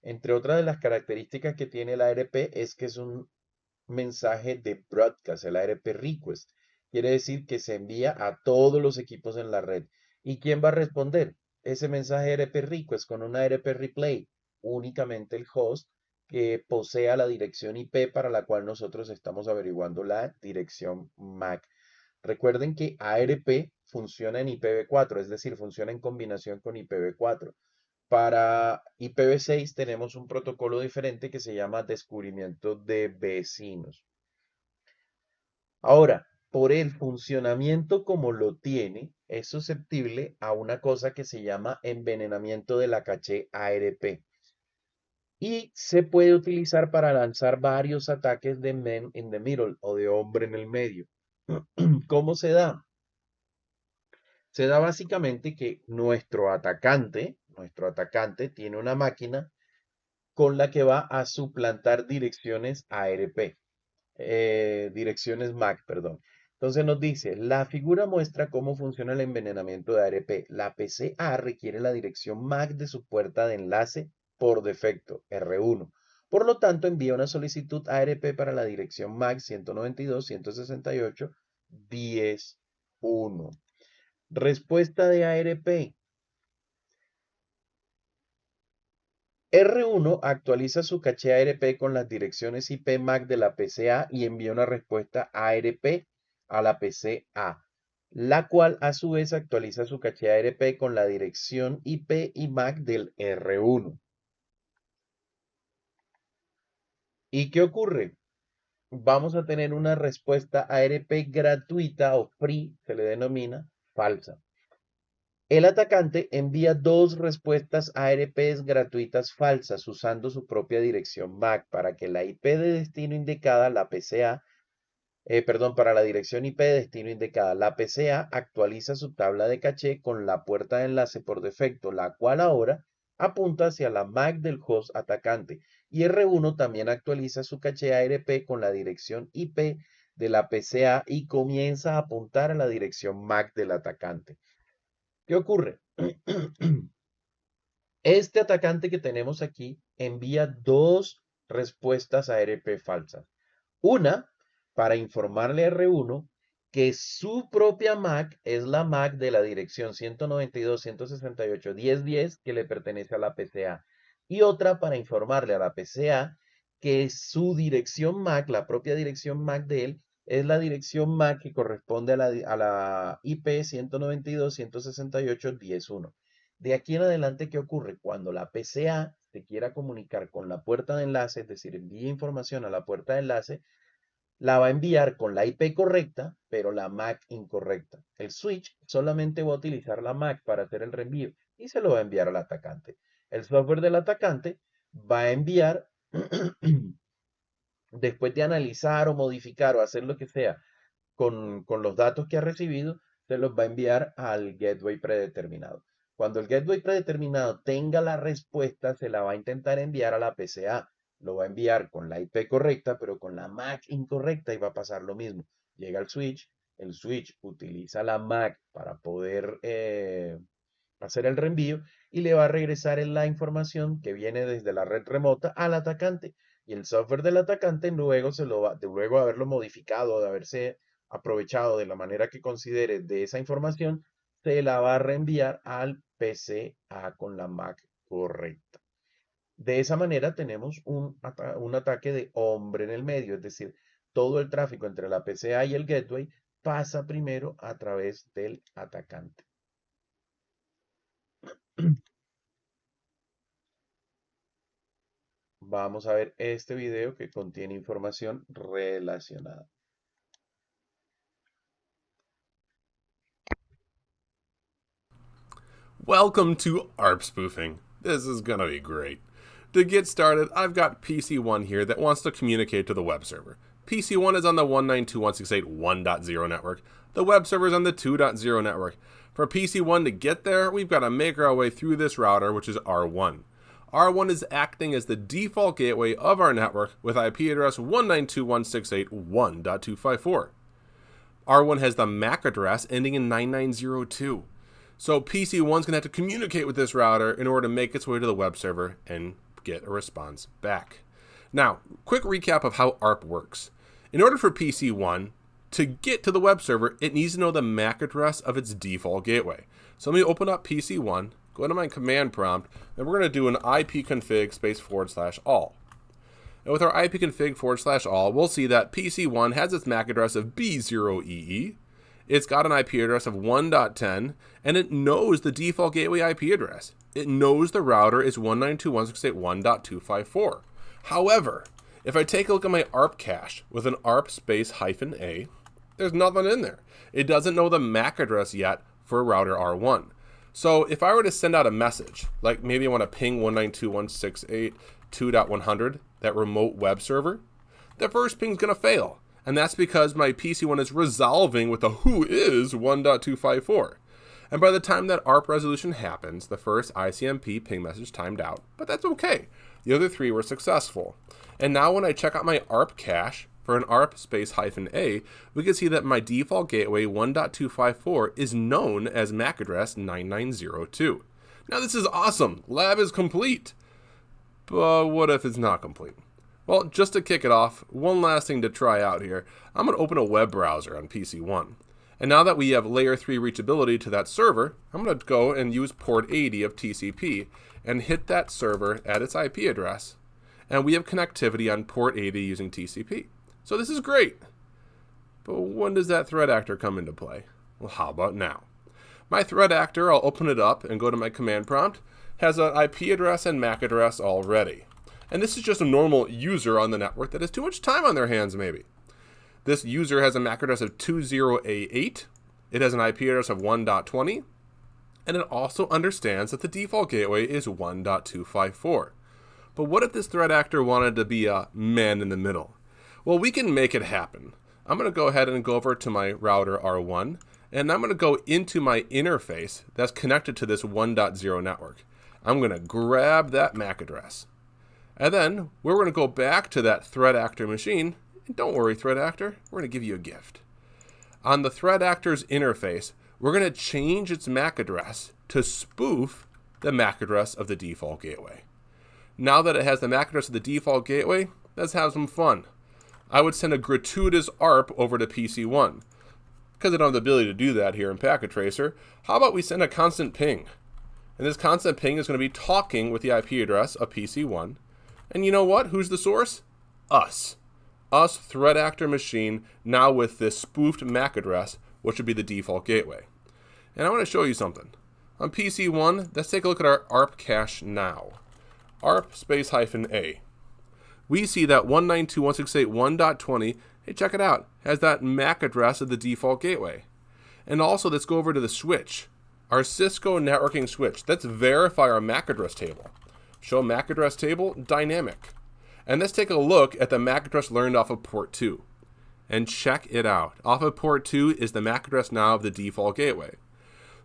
Entre otras de las características que tiene el ARP es que es un mensaje de broadcast, el ARP request. Quiere decir que se envía a todos los equipos en la red. ¿Y quién va a responder ese mensaje ARP request con un ARP replay? Únicamente el host que posea la dirección IP para la cual nosotros estamos averiguando la dirección MAC. Recuerden que ARP funciona en IPv4, es decir, funciona en combinación con IPv4. Para IPv6 tenemos un protocolo diferente que se llama descubrimiento de vecinos. Ahora, por el funcionamiento como lo tiene, es susceptible a una cosa que se llama envenenamiento de la caché ARP. Y se puede utilizar para lanzar varios ataques de man in the middle o de hombre en el medio. ¿Cómo se da? Se da básicamente que nuestro atacante tiene una máquina con la que va a suplantar direcciones ARP, direcciones MAC, perdón. Entonces nos dice, la figura muestra cómo funciona el envenenamiento de ARP. La PCA requiere la dirección MAC de su puerta de enlace por defecto, R1. Por lo tanto, envía una solicitud ARP para la dirección MAC 192.168.10.1. Respuesta de ARP. R1 actualiza su caché ARP con las direcciones IP MAC de la PCA y envía una respuesta ARP a la PCA, la cual a su vez actualiza su caché ARP con la dirección IP y MAC del R1. ¿Y qué ocurre? Vamos a tener una respuesta ARP gratuita o free, se le denomina, falsa. El atacante envía dos respuestas ARPs gratuitas falsas usando su propia dirección MAC para que la IP de destino indicada, la PCA, para la dirección IP de destino indicada, la PCA actualiza su tabla de caché con la puerta de enlace por defecto, la cual ahora apunta hacia la MAC del host atacante. Y R1 también actualiza su caché ARP con la dirección IP de la PCA y comienza a apuntar a la dirección MAC del atacante. ¿Qué ocurre? Este atacante que tenemos aquí envía dos respuestas ARP falsas. Una, para informarle a R1 que su propia MAC es la MAC de la dirección 192.168.10.10 que le pertenece a la PCA. Y otra para informarle a la PCA que su dirección MAC, la propia dirección MAC de él, es la dirección MAC que corresponde a la IP 192.168.10.1. De aquí en adelante, ¿qué ocurre? Cuando la PCA se quiera comunicar con la puerta de enlace, es decir, envíe información a la puerta de enlace, la va a enviar con la IP correcta, pero la MAC incorrecta. El switch solamente va a utilizar la MAC para hacer el reenvío y se lo va a enviar al atacante. El software del atacante va a enviar, después de analizar o modificar o hacer lo que sea con los datos que ha recibido, se los va a enviar al gateway predeterminado. Cuando el gateway predeterminado tenga la respuesta, se la va a intentar enviar a la PCA. Lo va a enviar con la IP correcta, pero con la MAC incorrecta y va a pasar lo mismo. Llega el switch utiliza la MAC para poder hacer el reenvío y le va a regresar la información que viene desde la red remota al atacante. Y el software del atacante luego luego de haberlo modificado, de haberse aprovechado de la manera que considere de esa información, se la va a reenviar al PCA con la MAC correcta. De esa manera tenemos un ataque de hombre en el medio, es decir, todo el tráfico entre la PCA y el gateway pasa primero a través del atacante. Vamos a ver este video que contiene información relacionada. Welcome to ARP spoofing. This is gonna be great. To get started, I've got PC1 here that wants to communicate to the web server. PC1 is on the 192.168.1.0 network. The web server is on the 2.0 network. For PC1 to get there, we've got to make our way through this router, which is R1. R1 is acting as the default gateway of our network with IP address 192.168.1.254. R1 has the MAC address ending in 9902. So PC1's going to have to communicate with this router in order to make its way to the web server and get a response back. Now, quick recap of how ARP works. In order for PC1 to get to the web server, it needs to know the MAC address of its default gateway. So let me open up PC1, go to my command prompt, and we're going to do an ipconfig /all. And with our ipconfig /all, we'll see that PC1 has its MAC address of B0EE. It's got an IP address of 1.10, and it knows the default gateway IP address. It knows the router is 192.168.1.254. However, if I take a look at my ARP cache with an ARP space -A, there's nothing in there. It doesn't know the MAC address yet for router R1. So if I were to send out a message, like maybe I want to ping 192.168.2.100, that remote web server, the first ping's going to fail. And that's because my PC1 is resolving with a who is 1.254. And by the time that ARP resolution happens, the first ICMP ping message timed out, but that's okay. The other three were successful. And now when I check out my ARP cache for an ARP space -A, we can see that my default gateway 1.254 is known as MAC address 9902. Now this is awesome. Lab is complete. But what if it's not complete? Well, just to kick it off, one last thing to try out here. I'm going to open a web browser on PC1. And now that we have layer 3 reachability to that server, I'm going to go and use port 80 of TCP and hit that server at its IP address. And we have connectivity on port 80 using TCP. So this is great. But when does that threat actor come into play? Well, how about now? My threat actor, I'll open it up and go to my command prompt, has an IP address and MAC address already. And this is just a normal user on the network that has too much time on their hands, maybe. This user has a MAC address of 20A8. It has an IP address of 1.20. And it also understands that the default gateway is 1.254. But what if this threat actor wanted to be a man in the middle? Well, we can make it happen. I'm going to go ahead and go over to my router R1, and I'm going to go into my interface that's connected to this 1.0 network. I'm going to grab that MAC address. And then we're going to go back to that threat actor machine And don't worry, threat actor, we're going to give you a gift. On the threat actor's interface, we're going to change its MAC address to spoof the MAC address of the default gateway. Now that it has the MAC address of the default gateway, let's have some fun. I would send a gratuitous ARP over to PC1. Because I don't have the ability to do that here in Packet Tracer, how about we send a constant ping? And this constant ping is going to be talking with the IP address of PC1. And you know what? Who's the source? Us. Us, threat actor machine, now with this spoofed MAC address, which would be the default gateway. And I want to show you something. On PC1, let's take a look at our ARP cache now. ARP space -A. We see that 192.168.1.20, hey, check it out, has that MAC address of the default gateway. And also, let's go over to the switch. Our Cisco networking switch. Let's verify our MAC address table. Show MAC address table, dynamic. And let's take a look at the MAC address learned off of port 2. And check it out. Off of port 2 is the MAC address now of the default gateway.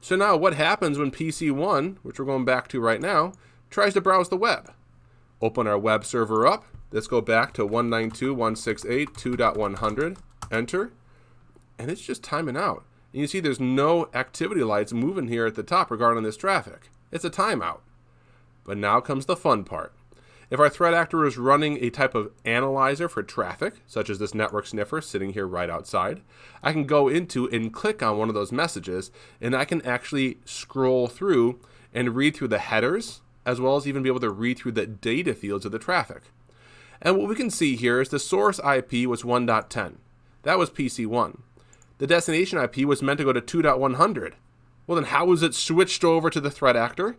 So now what happens when PC1, which we're going back to right now, tries to browse the web? Open our web server up. Let's go back to 192.168.2.100. Enter. And it's just timing out. And you see there's no activity lights moving here at the top regarding this traffic. It's a timeout. But now comes the fun part. If our threat actor is running a type of analyzer for traffic, such as this network sniffer sitting here right outside, I can go into and click on one of those messages, and I can actually scroll through and read through the headers, as well as even be able to read through the data fields of the traffic. And what we can see here is the source IP was 1.10. That was PC1. The destination IP was meant to go to 2.100. Well, then how was it switched over to the threat actor?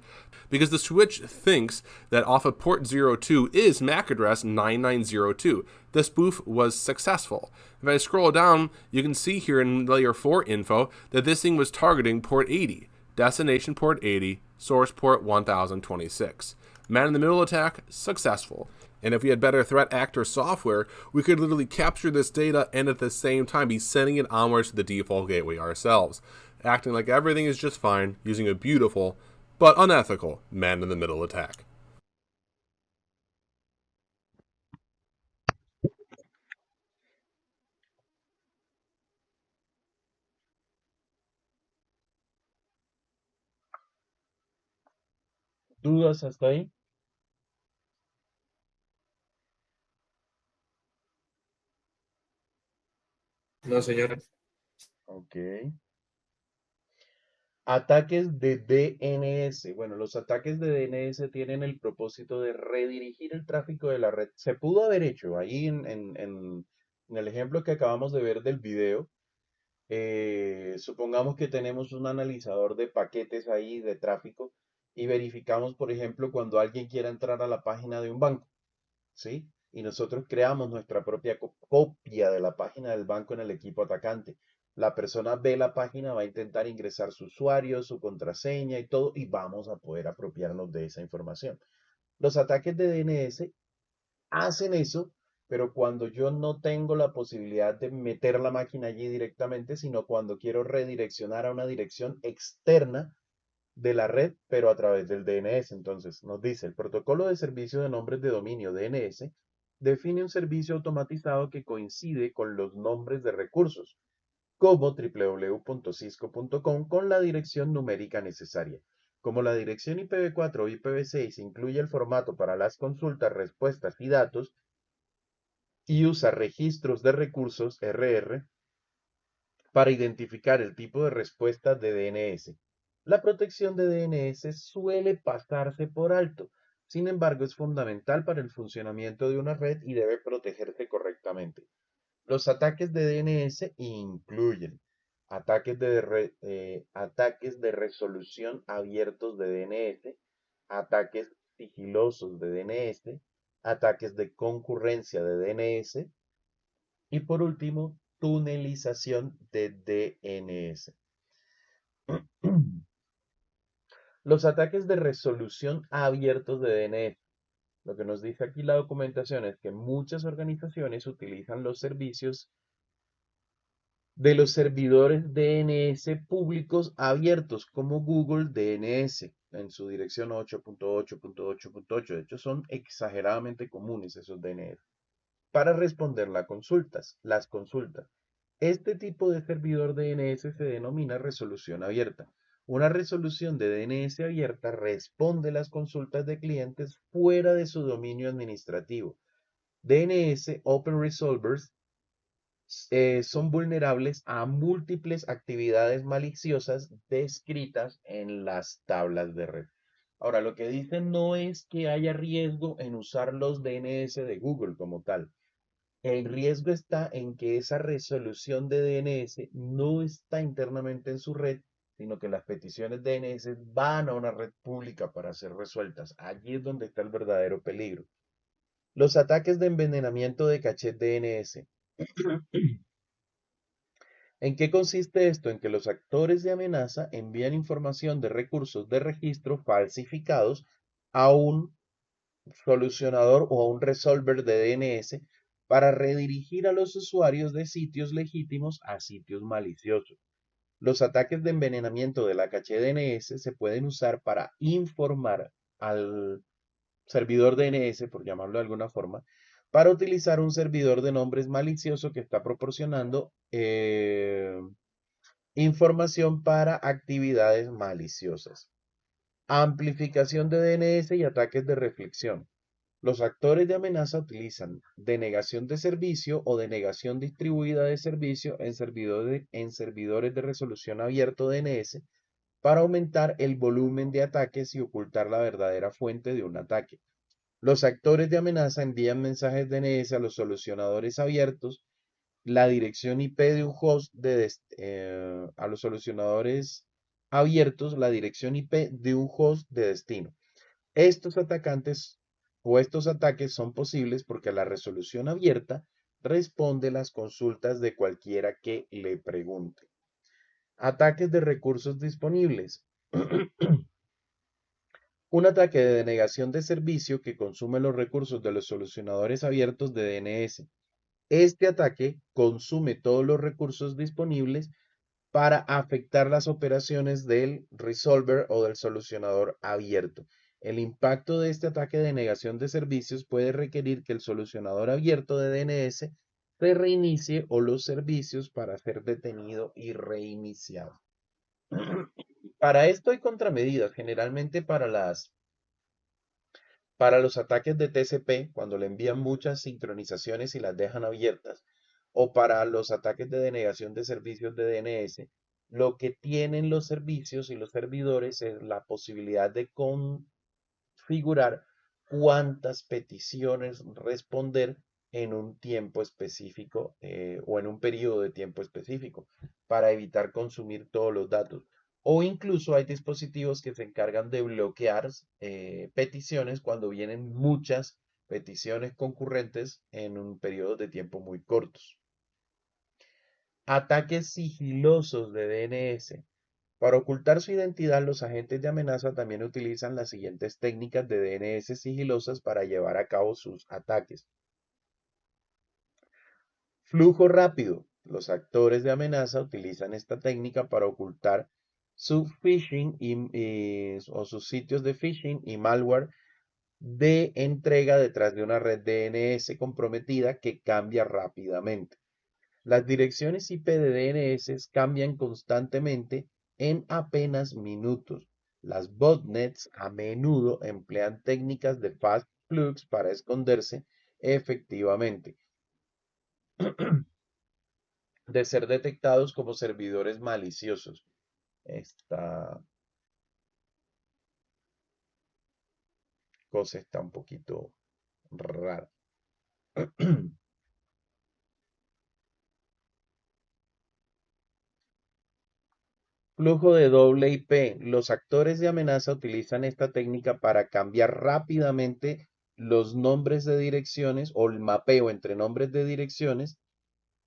Because the switch thinks that off of port 02 is MAC address 9902. The spoof was successful. If I scroll down, you can see here in layer 4 info that this thing was targeting port 80, destination port 80, source port 1026. Man-in-the-middle attack, successful. And if we had better threat actor software, we could literally capture this data and at the same time be sending it onwards to the default gateway ourselves, acting like everything is just fine, using a beautiful but unethical man-in-the-middle attack. ¿Dudas hasta ahí? No, señor. Ok. Ataques de DNS. Bueno, los ataques de DNS tienen el propósito de redirigir el tráfico de la red. Se pudo haber hecho ahí en el ejemplo que acabamos de ver del video. Supongamos que tenemos un analizador de paquetes ahí de tráfico y verificamos, por ejemplo, cuando alguien quiera entrar a la página de un banco, ¿sí? Y nosotros creamos nuestra propia copia de la página del banco en el equipo atacante. La persona ve la página, va a intentar ingresar su usuario, su contraseña y todo, y vamos a poder apropiarnos de esa información. Los ataques de DNS hacen eso, pero cuando yo no tengo la posibilidad de meter la máquina allí directamente, sino cuando quiero redireccionar a una dirección externa de la red, pero a través del DNS. Entonces, nos dice, el protocolo de servicio de nombres de dominio DNS define un servicio automatizado que coincide con los nombres de recursos, como www.cisco.com con la dirección numérica necesaria. Como la dirección IPv4 o IPv6 incluye el formato para las consultas, respuestas y datos y usa registros de recursos RR para identificar el tipo de respuesta de DNS. La protección de DNS suele pasarse por alto. Sin embargo, es fundamental para el funcionamiento de una red y debe protegerse correctamente. Los ataques de DNS incluyen ataques de resolución abiertos de DNS, ataques sigilosos de DNS, ataques de concurrencia de DNS y por último, tunelización de DNS. Los ataques de resolución abiertos de DNS. Lo que nos dice aquí la documentación es que muchas organizaciones utilizan los servicios de los servidores DNS públicos abiertos como Google DNS en su dirección 8.8.8.8. De hecho, son exageradamente comunes esos DNS. para responder las consultas. Este tipo de servidor DNS se denomina resolución abierta. Una resolución de DNS abierta responde las consultas de clientes fuera de su dominio administrativo. DNS Open Resolvers son vulnerables a múltiples actividades maliciosas descritas en las tablas de red. Ahora, lo que dicen no es que haya riesgo en usar los DNS de Google como tal. El riesgo está en que esa resolución de DNS no está internamente en su red, sino que las peticiones DNS van a una red pública para ser resueltas. Allí es donde está el verdadero peligro. Los ataques de envenenamiento de caché DNS. ¿En qué consiste esto? En que los actores de amenaza envían información de recursos de registro falsificados a un solucionador o a un resolver de DNS para redirigir a los usuarios de sitios legítimos a sitios maliciosos. Los ataques de envenenamiento de la caché DNS se pueden usar para informar al servidor DNS, por llamarlo de alguna forma, para utilizar un servidor de nombres malicioso que está proporcionando información para actividades maliciosas. Amplificación de DNS y ataques de reflexión. Los actores de amenaza utilizan denegación de servicio o denegación distribuida de servicio en servidores de resolución abierto DNS para aumentar el volumen de ataques y ocultar la verdadera fuente de un ataque. Los actores de amenaza envían mensajes DNS a los solucionadores abiertos, la dirección IP de un host a los solucionadores abiertos, la dirección IP de un host de destino. Estos ataques son posibles porque la resolución abierta responde las consultas de cualquiera que le pregunte. Ataques de recursos disponibles. Un ataque de denegación de servicio que consume los recursos de los solucionadores abiertos de DNS. Este ataque consume todos los recursos disponibles para afectar las operaciones del resolver o del solucionador abierto. El impacto de este ataque de negación de servicios puede requerir que el solucionador abierto de DNS se reinicie o los servicios para ser detenido y reiniciado. Para esto hay contramedidas, generalmente para los ataques de TCP, cuando le envían muchas sincronizaciones y las dejan abiertas, o para los ataques de denegación de servicios de DNS, lo que tienen los servicios y los servidores es la posibilidad de configurar cuántas peticiones responder en un tiempo específico o en un periodo de tiempo específico para evitar consumir todos los datos. O incluso hay dispositivos que se encargan de bloquear peticiones cuando vienen muchas peticiones concurrentes en un periodo de tiempo muy cortos. Ataques sigilosos de DNS. Para ocultar su identidad, los agentes de amenaza también utilizan las siguientes técnicas de DNS sigilosas para llevar a cabo sus ataques. Flujo rápido. Los actores de amenaza utilizan esta técnica para ocultar su phishing o sus sitios de phishing y malware de entrega detrás de una red DNS comprometida que cambia rápidamente. Las direcciones IP de DNS cambian constantemente en apenas minutos. Las botnets a menudo emplean técnicas de fast flux para esconderse efectivamente de ser detectados como servidores maliciosos. Esta cosa está un poquito rara. Flujo de doble IP. Los actores de amenaza utilizan esta técnica para cambiar rápidamente los nombres de direcciones o el mapeo entre nombres de direcciones,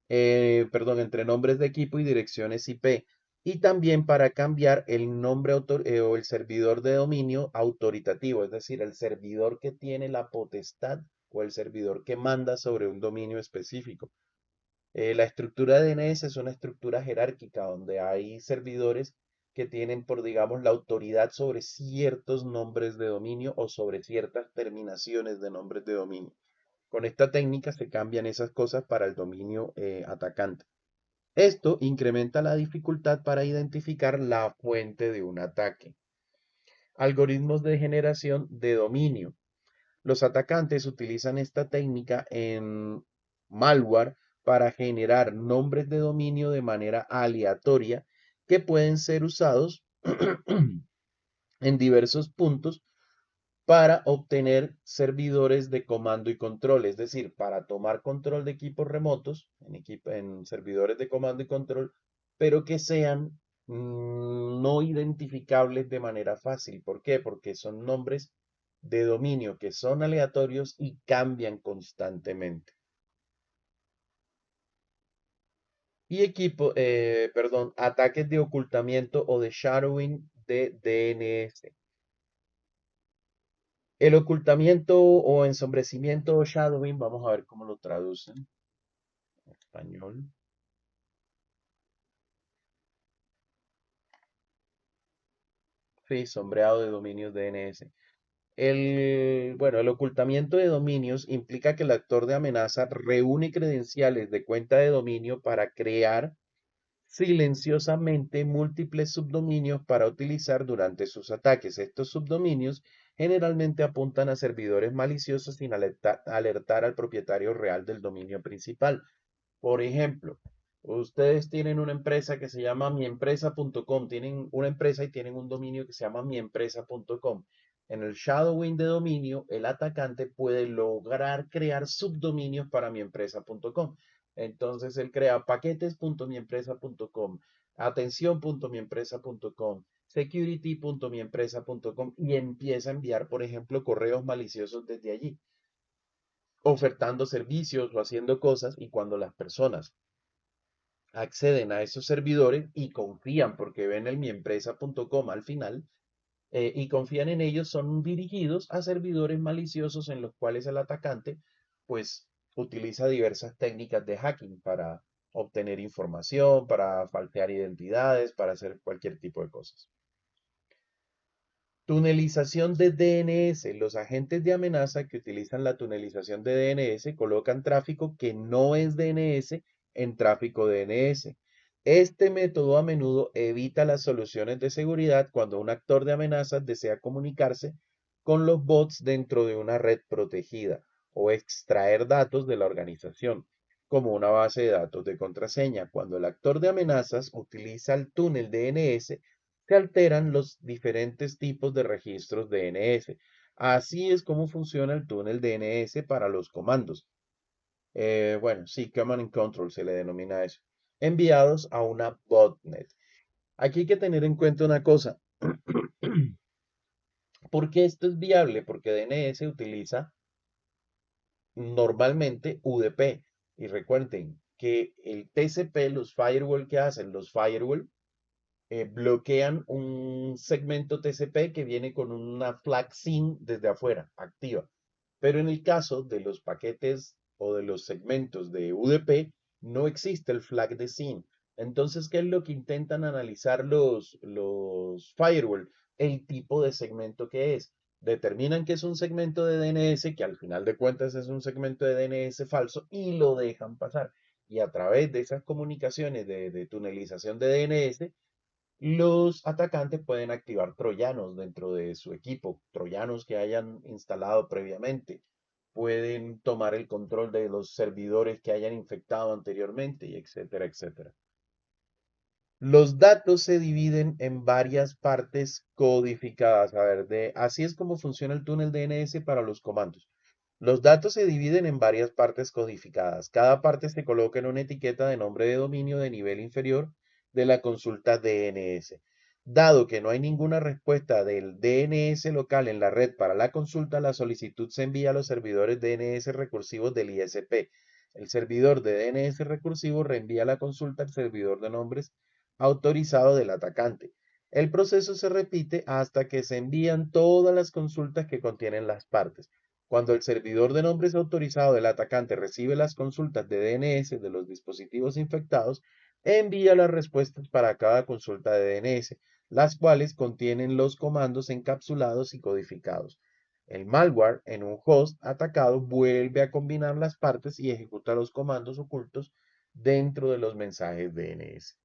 entre nombres de equipo y direcciones IP. Y también para cambiar el nombre o el servidor de dominio autoritativo, es decir, el servidor que tiene la potestad o el servidor que manda sobre un dominio específico. La estructura de DNS es una estructura jerárquica donde hay servidores que tienen por, digamos, la autoridad sobre ciertos nombres de dominio o sobre ciertas terminaciones de nombres de dominio. Con esta técnica se cambian esas cosas para el dominio atacante. Esto incrementa la dificultad para identificar la fuente de un ataque. Algoritmos de generación de dominio. Los atacantes utilizan esta técnica en malware para generar nombres de dominio de manera aleatoria que pueden ser usados en diversos puntos para obtener servidores de comando y control, es decir, para tomar control de equipos remotos, en servidores de comando y control, pero que sean no identificables de manera fácil. ¿Por qué? Porque son nombres de dominio que son aleatorios y cambian constantemente. Y ataques de ocultamiento o de shadowing de DNS. El ocultamiento o ensombrecimiento o shadowing, vamos a ver cómo lo traducen en español. Sí, sombreado de dominios DNS. El ocultamiento de dominios implica que el actor de amenaza reúne credenciales de cuenta de dominio para crear silenciosamente múltiples subdominios para utilizar durante sus ataques. Estos subdominios generalmente apuntan a servidores maliciosos sin alertar al propietario real del dominio principal. Por ejemplo, ustedes tienen una empresa que se llama miempresa.com, tienen una empresa y tienen un dominio que se llama miempresa.com. En el shadowing de dominio, el atacante puede lograr crear subdominios para miempresa.com. Entonces él crea paquetes.miempresa.com, atención.miempresa.com, security.miempresa.com y empieza a enviar, por ejemplo, correos maliciosos desde allí, ofertando servicios o haciendo cosas, y cuando las personas acceden a esos servidores y confían porque ven el miempresa.com al final y confían en ellos, son dirigidos a servidores maliciosos en los cuales el atacante pues utiliza diversas técnicas de hacking para obtener información, para falsear identidades, para hacer cualquier tipo de cosas. Tunelización de DNS. Los agentes de amenaza que utilizan la tunelización de DNS colocan tráfico que no es DNS en tráfico DNS. Este método a menudo evita las soluciones de seguridad cuando un actor de amenazas desea comunicarse con los bots dentro de una red protegida o extraer datos de la organización, como una base de datos de contraseña. Cuando el actor de amenazas utiliza el túnel DNS, se alteran los diferentes tipos de registros DNS. Así es como funciona el túnel DNS para los comandos. Command and Control se le denomina eso. Enviados a una botnet. Aquí hay que tener en cuenta una cosa. ¿Por qué esto es viable? Porque DNS utiliza normalmente UDP. Y recuerden que el TCP, los firewall que hacen, los firewall bloquean un segmento TCP que viene con una flag SYN desde afuera, activa. Pero en el caso de los paquetes o de los segmentos de UDP, no existe el flag de SYN. Entonces, ¿qué es lo que intentan analizar los firewall? El tipo de segmento que es. Determinan que es un segmento de DNS, que al final de cuentas es un segmento de DNS falso, y lo dejan pasar. Y a través de esas comunicaciones de tunelización de DNS, los atacantes pueden activar troyanos dentro de su equipo, troyanos que hayan instalado previamente. Pueden tomar el control de los servidores que hayan infectado anteriormente, y etcétera, etcétera. Los datos se dividen en varias partes codificadas. A ver, así es como funciona el túnel DNS para los comandos. Los datos se dividen en varias partes codificadas. Cada parte se coloca en una etiqueta de nombre de dominio de nivel inferior de la consulta DNS. Dado que no hay ninguna respuesta del DNS local en la red para la consulta, la solicitud se envía a los servidores DNS recursivos del ISP. El servidor de DNS recursivo reenvía la consulta al servidor de nombres autorizado del atacante. El proceso se repite hasta que se envían todas las consultas que contienen las partes. Cuando el servidor de nombres autorizado del atacante recibe las consultas de DNS de los dispositivos infectados, envía las respuestas para cada consulta de DNS, las cuales contienen los comandos encapsulados y codificados. El malware en un host atacado vuelve a combinar las partes y ejecuta los comandos ocultos dentro de los mensajes DNS.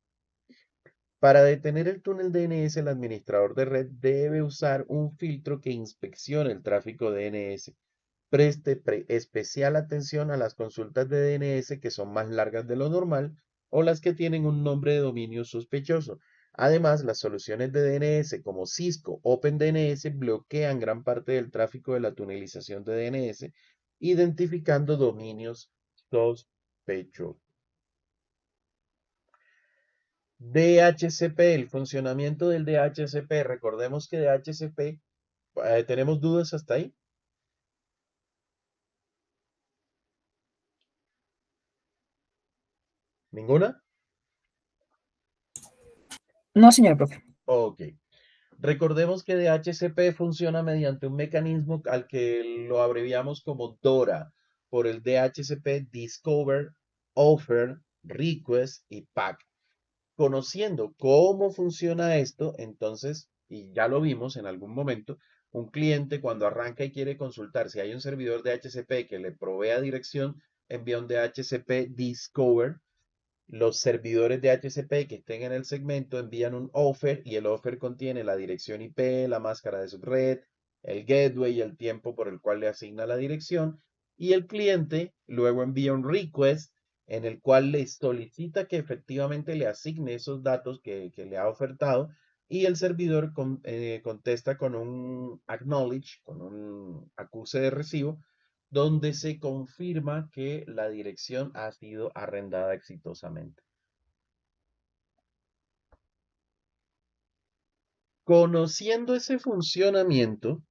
Para detener el túnel DNS, el administrador de red debe usar un filtro que inspeccione el tráfico DNS. Preste especial atención a las consultas de DNS que son más largas de lo normal o las que tienen un nombre de dominio sospechoso. Además, las soluciones de DNS como Cisco OpenDNS bloquean gran parte del tráfico de la tunelización de DNS, identificando dominios sospechosos. DHCP, el funcionamiento del DHCP. Recordemos que DHCP, ¿tenemos dudas hasta ahí? ¿Ninguna? No, señor profe. Ok. Recordemos que DHCP funciona mediante un mecanismo al que lo abreviamos como DORA, por el DHCP Discover, Offer, Request y Pack. Conociendo cómo funciona esto, entonces, y ya lo vimos en algún momento, un cliente cuando arranca y quiere consultar si hay un servidor DHCP que le provea dirección, envía un DHCP Discover. Los servidores de DHCP que estén en el segmento envían un offer y el offer contiene la dirección IP, la máscara de subred, el gateway y el tiempo por el cual le asigna la dirección. Y el cliente luego envía un request en el cual le solicita que efectivamente le asigne esos datos que le ha ofertado. Y el servidor contesta con un acknowledge, con un acuse de recibo, donde se confirma que la dirección ha sido arrendada exitosamente. Conociendo ese funcionamiento,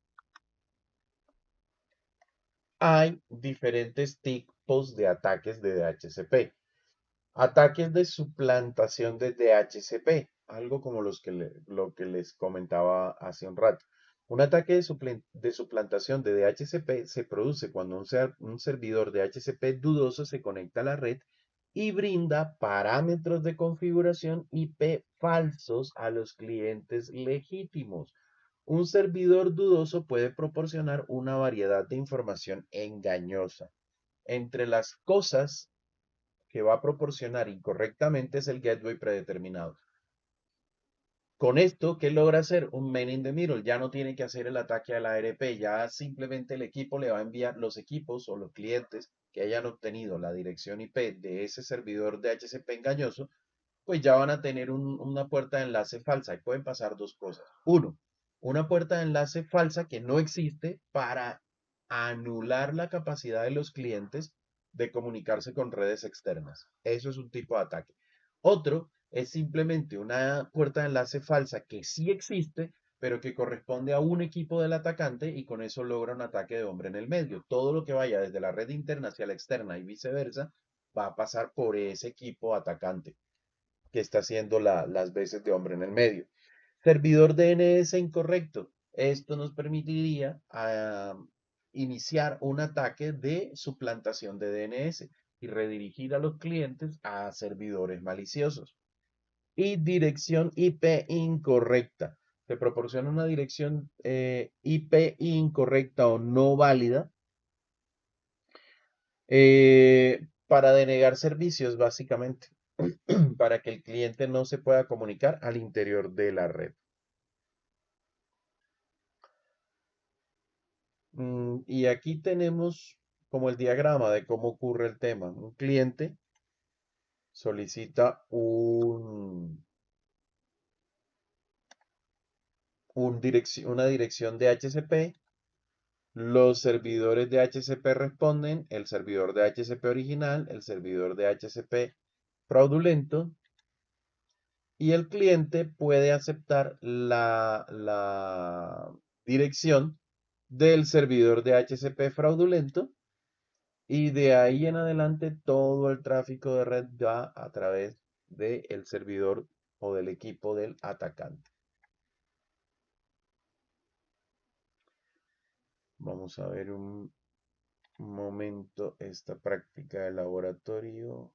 hay diferentes tipos de ataques de DHCP. Ataques de suplantación de DHCP, algo como lo que les comentaba hace un rato. Un ataque de suplantación de DHCP se produce cuando un servidor DHCP dudoso se conecta a la red y brinda parámetros de configuración IP falsos a los clientes legítimos. Un servidor dudoso puede proporcionar una variedad de información engañosa. Entre las cosas que va a proporcionar incorrectamente es el gateway predeterminado. Con esto, ¿qué logra hacer? Un man in the middle. Ya no tiene que hacer el ataque a la ARP, ya simplemente el equipo le va a enviar los equipos o los clientes que hayan obtenido la dirección IP de ese servidor DHCP engañoso, pues ya van a tener una puerta de enlace falsa. Y pueden pasar dos cosas. Uno, una puerta de enlace falsa que no existe para anular la capacidad de los clientes de comunicarse con redes externas. Eso es un tipo de ataque. Otro es simplemente una puerta de enlace falsa que sí existe, pero que corresponde a un equipo del atacante y con eso logra un ataque de hombre en el medio. Todo lo que vaya desde la red interna hacia la externa y viceversa va a pasar por ese equipo atacante que está haciendo las veces de hombre en el medio. Servidor DNS incorrecto. Esto nos permitiría iniciar un ataque de suplantación de DNS y redirigir a los clientes a servidores maliciosos. Y dirección IP incorrecta. Se proporciona una dirección IP incorrecta o no válida para denegar servicios, básicamente, para que el cliente no se pueda comunicar al interior de la red. Y aquí tenemos como el diagrama de cómo ocurre el tema. Un cliente solicita una dirección de DHCP. Los servidores de DHCP responden, el servidor de DHCP original, el servidor de DHCP fraudulento, y el cliente puede aceptar la dirección del servidor de DHCP fraudulento. Y de ahí en adelante todo el tráfico de red va a través del servidor o del equipo del atacante. Vamos a ver un momento esta práctica de laboratorio.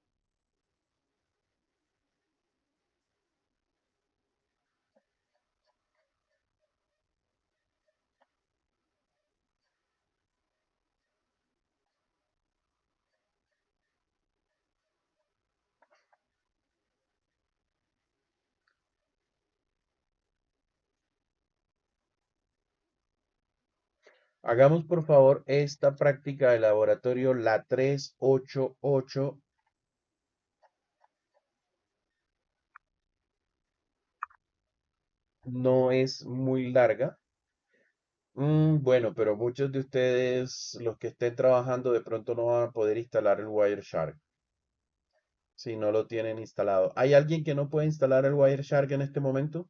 Hagamos por favor esta práctica de laboratorio, la 388. No es muy larga. Bueno, pero muchos de ustedes, los que estén trabajando, de pronto no van a poder instalar el Wireshark si no lo tienen instalado. ¿Hay alguien que no puede instalar el Wireshark en este momento?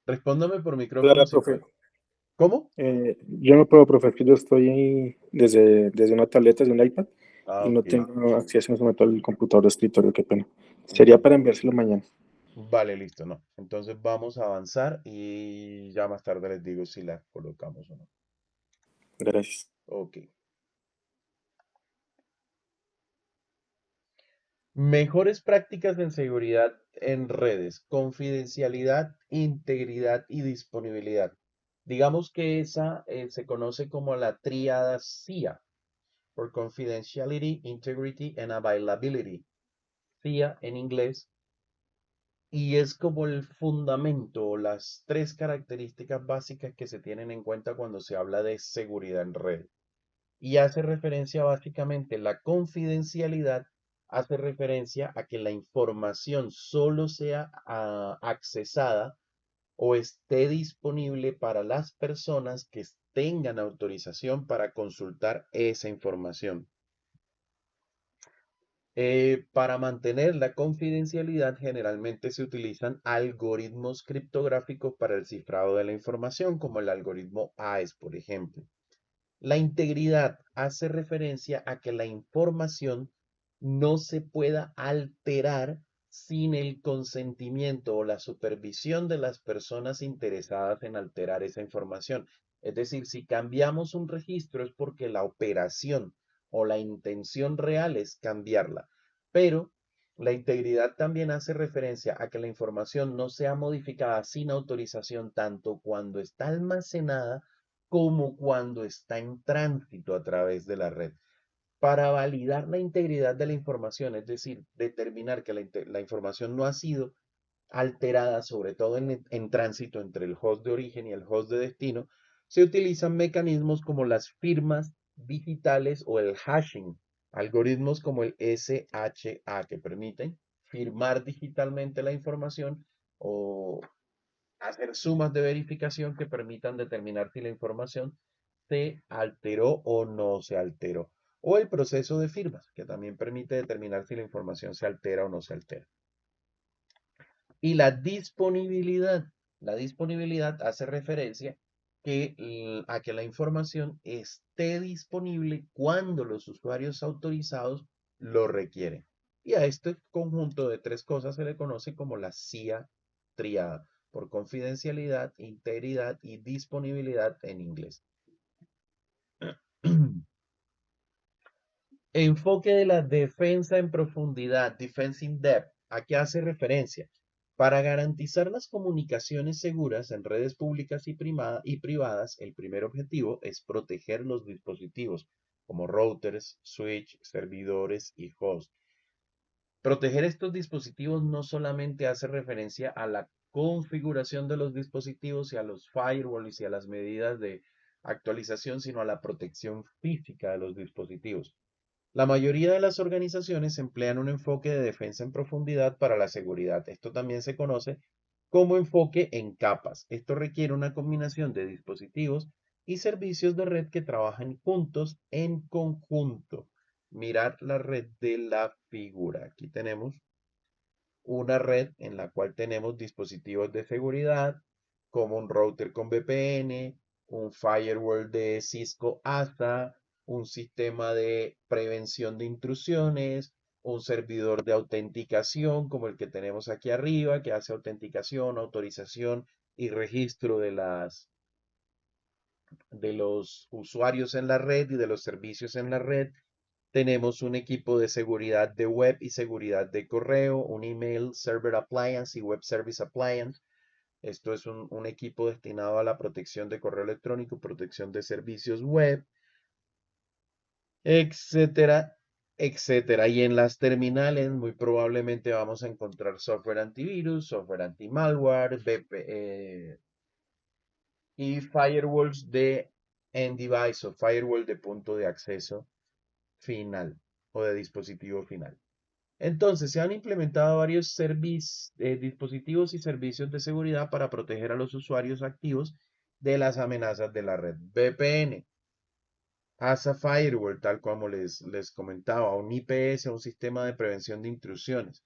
Respóndame por micrófono Hola, si profe. puede. ¿Cómo? Yo no puedo, profe, es que yo estoy ahí desde una tableta, desde un iPad, Ah, y no ok. tengo acceso en este momento al computador de escritorio, qué pena. Sería Vale, para enviárselo mañana. vale, listo, no. Entonces vamos a avanzar y ya más tarde les digo si la colocamos o no. Gracias. Ok. Mejores prácticas en seguridad en redes, confidencialidad, integridad y disponibilidad. Digamos que esa se conoce como la tríada CIA, por Confidentiality, Integrity and Availability. CIA en inglés, y es como el fundamento o las tres características básicas que se tienen en cuenta cuando se habla de seguridad en red. Y hace referencia básicamente la confidencialidad, hace referencia a que la información solo sea accesada o esté disponible para las personas que tengan autorización para consultar esa información. Para mantener la confidencialidad, generalmente se utilizan algoritmos criptográficos para el cifrado de la información, como el algoritmo AES, por ejemplo. La integridad hace referencia a que la información no se pueda alterar sin el consentimiento o la supervisión de las personas interesadas en alterar esa información. Es decir, si cambiamos un registro es porque la operación o la intención real es cambiarla. Pero la integridad también hace referencia a que la información no sea modificada sin autorización tanto cuando está almacenada como cuando está en tránsito a través de la red. Para validar la integridad de la información, es decir, determinar que la información no ha sido alterada, sobre todo en tránsito entre el host de origen y el host de destino, se utilizan mecanismos como las firmas digitales o el hashing, algoritmos como el SHA que permiten firmar digitalmente la información o hacer sumas de verificación que permitan determinar si la información se alteró o no se alteró. O el proceso de firmas, que también permite determinar si la información se altera o no se altera. Y la disponibilidad. La disponibilidad hace referencia a que la información esté disponible cuando los usuarios autorizados lo requieren. Y a este conjunto de tres cosas se le conoce como la CIA triada, por confidencialidad, integridad y disponibilidad en inglés. Enfoque de la defensa en profundidad, defense in depth. ¿A qué hace referencia? Para garantizar las comunicaciones seguras en redes públicas y privadas, el primer objetivo es proteger los dispositivos como routers, switch, servidores y hosts. Proteger estos dispositivos no solamente hace referencia a la configuración de los dispositivos y a los firewalls y a las medidas de actualización, sino a la protección física de los dispositivos. La mayoría de las organizaciones emplean un enfoque de defensa en profundidad para la seguridad. Esto también se conoce como enfoque en capas. Esto requiere una combinación de dispositivos y servicios de red que trabajan juntos en conjunto. Mirar la red de la figura. Aquí tenemos una red en la cual tenemos dispositivos de seguridad como un router con VPN, un firewall de Cisco ASA, un sistema de prevención de intrusiones, un servidor de autenticación como el que tenemos aquí arriba, que hace autenticación, autorización y registro de los usuarios en la red y de los servicios en la red. Tenemos un equipo de seguridad de web y seguridad de correo, un email server appliance y web service appliance. Esto es un equipo destinado a la protección de correo electrónico, protección de servicios web, etcétera. etcétera. Y en las terminales muy probablemente vamos a encontrar software antivirus, software anti-malware, y firewalls de end device o firewall de punto de acceso final o de dispositivo final. Entonces, se han implementado varios dispositivos y servicios de seguridad para proteger a los usuarios activos de las amenazas de la red. VPN, ASA Firewall, tal como les comentaba, un IPS, un sistema de prevención de intrusiones.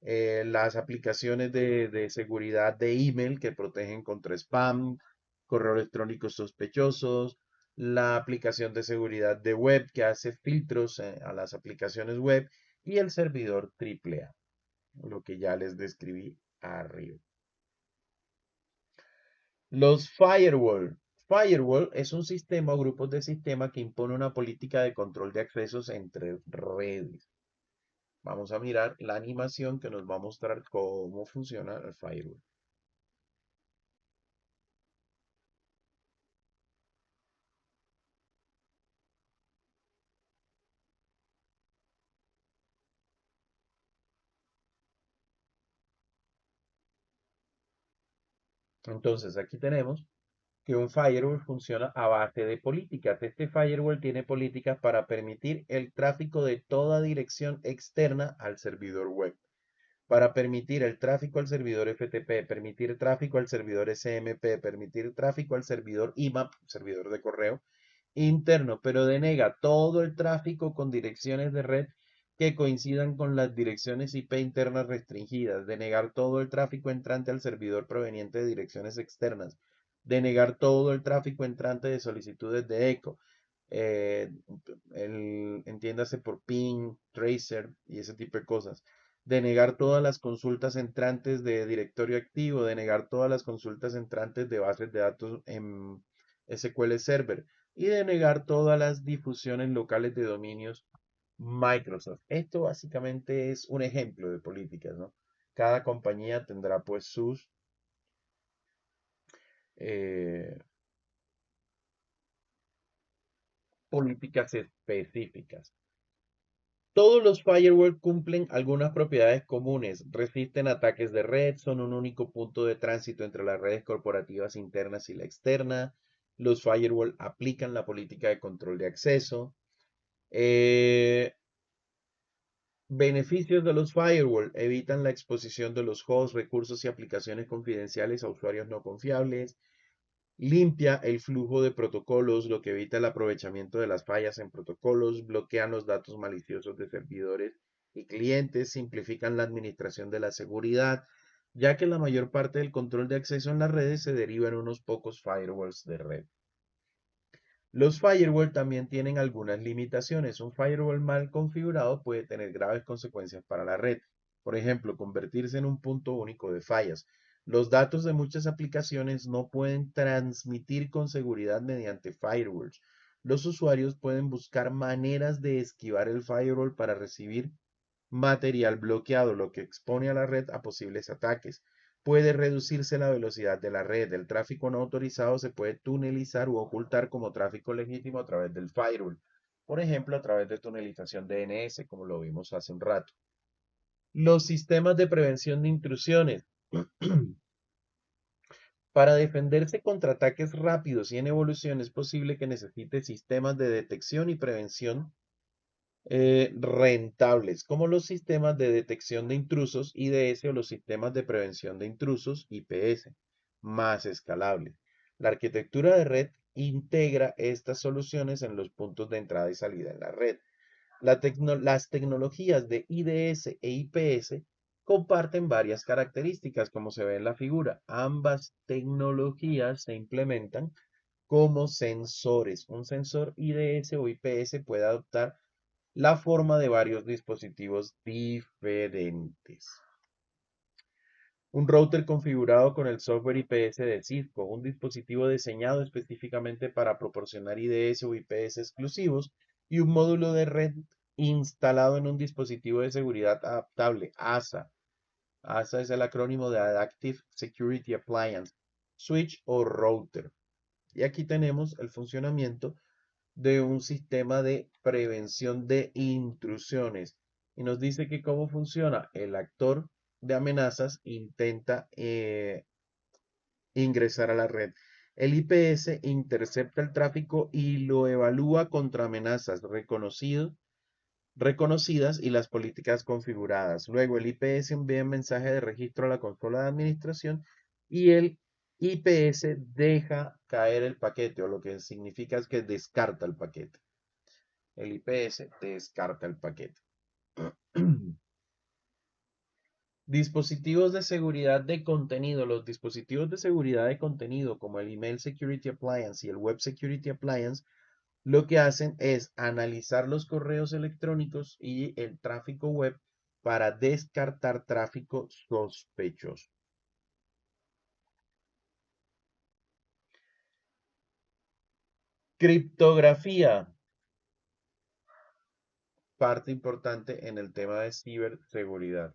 Las aplicaciones de seguridad de email que protegen contra spam, correo electrónicos sospechosos, la aplicación de seguridad de web que hace filtros a las aplicaciones web y el servidor AAA, lo que ya les describí arriba. Los firewall. Firewall es un sistema o grupos de sistema que impone una política de control de accesos entre redes. Vamos a mirar la animación que nos va a mostrar cómo funciona el firewall. Entonces, aquí tenemos que un firewall funciona a base de políticas. Este firewall tiene políticas para permitir el tráfico de toda dirección externa al servidor web, para permitir el tráfico al servidor FTP, permitir tráfico al servidor SMP, permitir tráfico al servidor IMAP, servidor de correo interno, pero denega todo el tráfico con direcciones de red que coincidan con las direcciones IP internas restringidas, denegar todo el tráfico entrante al servidor proveniente de direcciones externas, denegar todo el tráfico entrante de solicitudes de eco, eh, entiéndase por ping, tracer y ese tipo de cosas, denegar todas las consultas entrantes de directorio activo, denegar todas las consultas entrantes de bases de datos en SQL Server y denegar todas las difusiones locales de dominios Microsoft. Esto básicamente es un ejemplo de políticas, ¿no? Cada compañía tendrá pues sus eh, políticas específicas. Todos los firewall cumplen algunas propiedades comunes, resisten ataques de red, son un único punto de tránsito entre las redes corporativas internas y la externa. Los firewall aplican la política de control de acceso. Beneficios de los firewall: evitan la exposición de los hosts, recursos y aplicaciones confidenciales a usuarios no confiables. Limpia el flujo de protocolos, lo que evita el aprovechamiento de las fallas en protocolos, bloquean los datos maliciosos de servidores y clientes, simplifican la administración de la seguridad, ya que la mayor parte del control de acceso en las redes se deriva en unos pocos firewalls de red. Los firewall también tienen algunas limitaciones. Un firewall mal configurado puede tener graves consecuencias para la red. Por ejemplo, convertirse en un punto único de fallas. Los datos de muchas aplicaciones no pueden transmitir con seguridad mediante firewalls. Los usuarios pueden buscar maneras de esquivar el firewall para recibir material bloqueado, lo que expone a la red a posibles ataques. Puede reducirse la velocidad de la red. El tráfico no autorizado se puede tunelizar u ocultar como tráfico legítimo a través del firewall. Por ejemplo, a través de tunelización DNS, como lo vimos hace un rato. Los sistemas de prevención de intrusiones. Para defenderse contra ataques rápidos y en evolución es posible que necesite sistemas de detección y prevención rentables, como los sistemas de detección de intrusos IDS o los sistemas de prevención de intrusos IPS, más escalables. La arquitectura de red integra estas soluciones en los puntos de entrada y salida en la red. Las tecnologías de IDS e IPS comparten varias características, como se ve en la figura. Ambas tecnologías se implementan como sensores. Un sensor IDS o IPS puede adoptar la forma de varios dispositivos diferentes. Un router configurado con el software IPS de Cisco, un dispositivo diseñado específicamente para proporcionar IDS o IPS exclusivos y un módulo de red instalado en un dispositivo de seguridad adaptable, ASA. ASA es el acrónimo de Adaptive Security Appliance, switch o router. Y aquí tenemos el funcionamiento de un sistema de prevención de intrusiones. Y nos dice que cómo funciona. El actor de amenazas intenta ingresar a la red. El IPS intercepta el tráfico y lo evalúa contra amenazas reconocidas y las políticas configuradas. Luego el IPS envía un mensaje de registro a la consola de administración y el IPS deja caer el paquete, o lo que significa es que descarta el paquete. El IPS descarta el paquete. Dispositivos de seguridad de contenido. Los dispositivos de seguridad de contenido como el Email Security Appliance y el Web Security Appliance lo que hacen es analizar los correos electrónicos y el tráfico web para descartar tráfico sospechoso. Criptografía. Parte importante en el tema de ciberseguridad.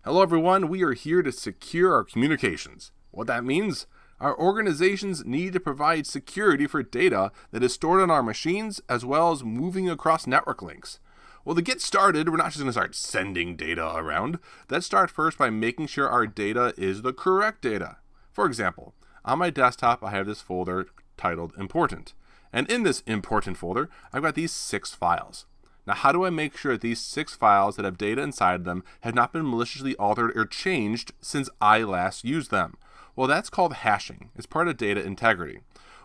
Hello everyone, we are here to secure our communications. What that means? Our organizations need to provide security for data that is stored on our machines as well as moving across network links. Well, to get started, we're not just going to start sending data around. Let's start first by making sure our data is the correct data. For example, on my desktop I have this folder titled Important. And in this Important folder, I've got these 6 files. Now, how do I make sure that these 6 files that have data inside them have not been maliciously altered or changed since I last used them? Well, that's called hashing. It's part of data integrity.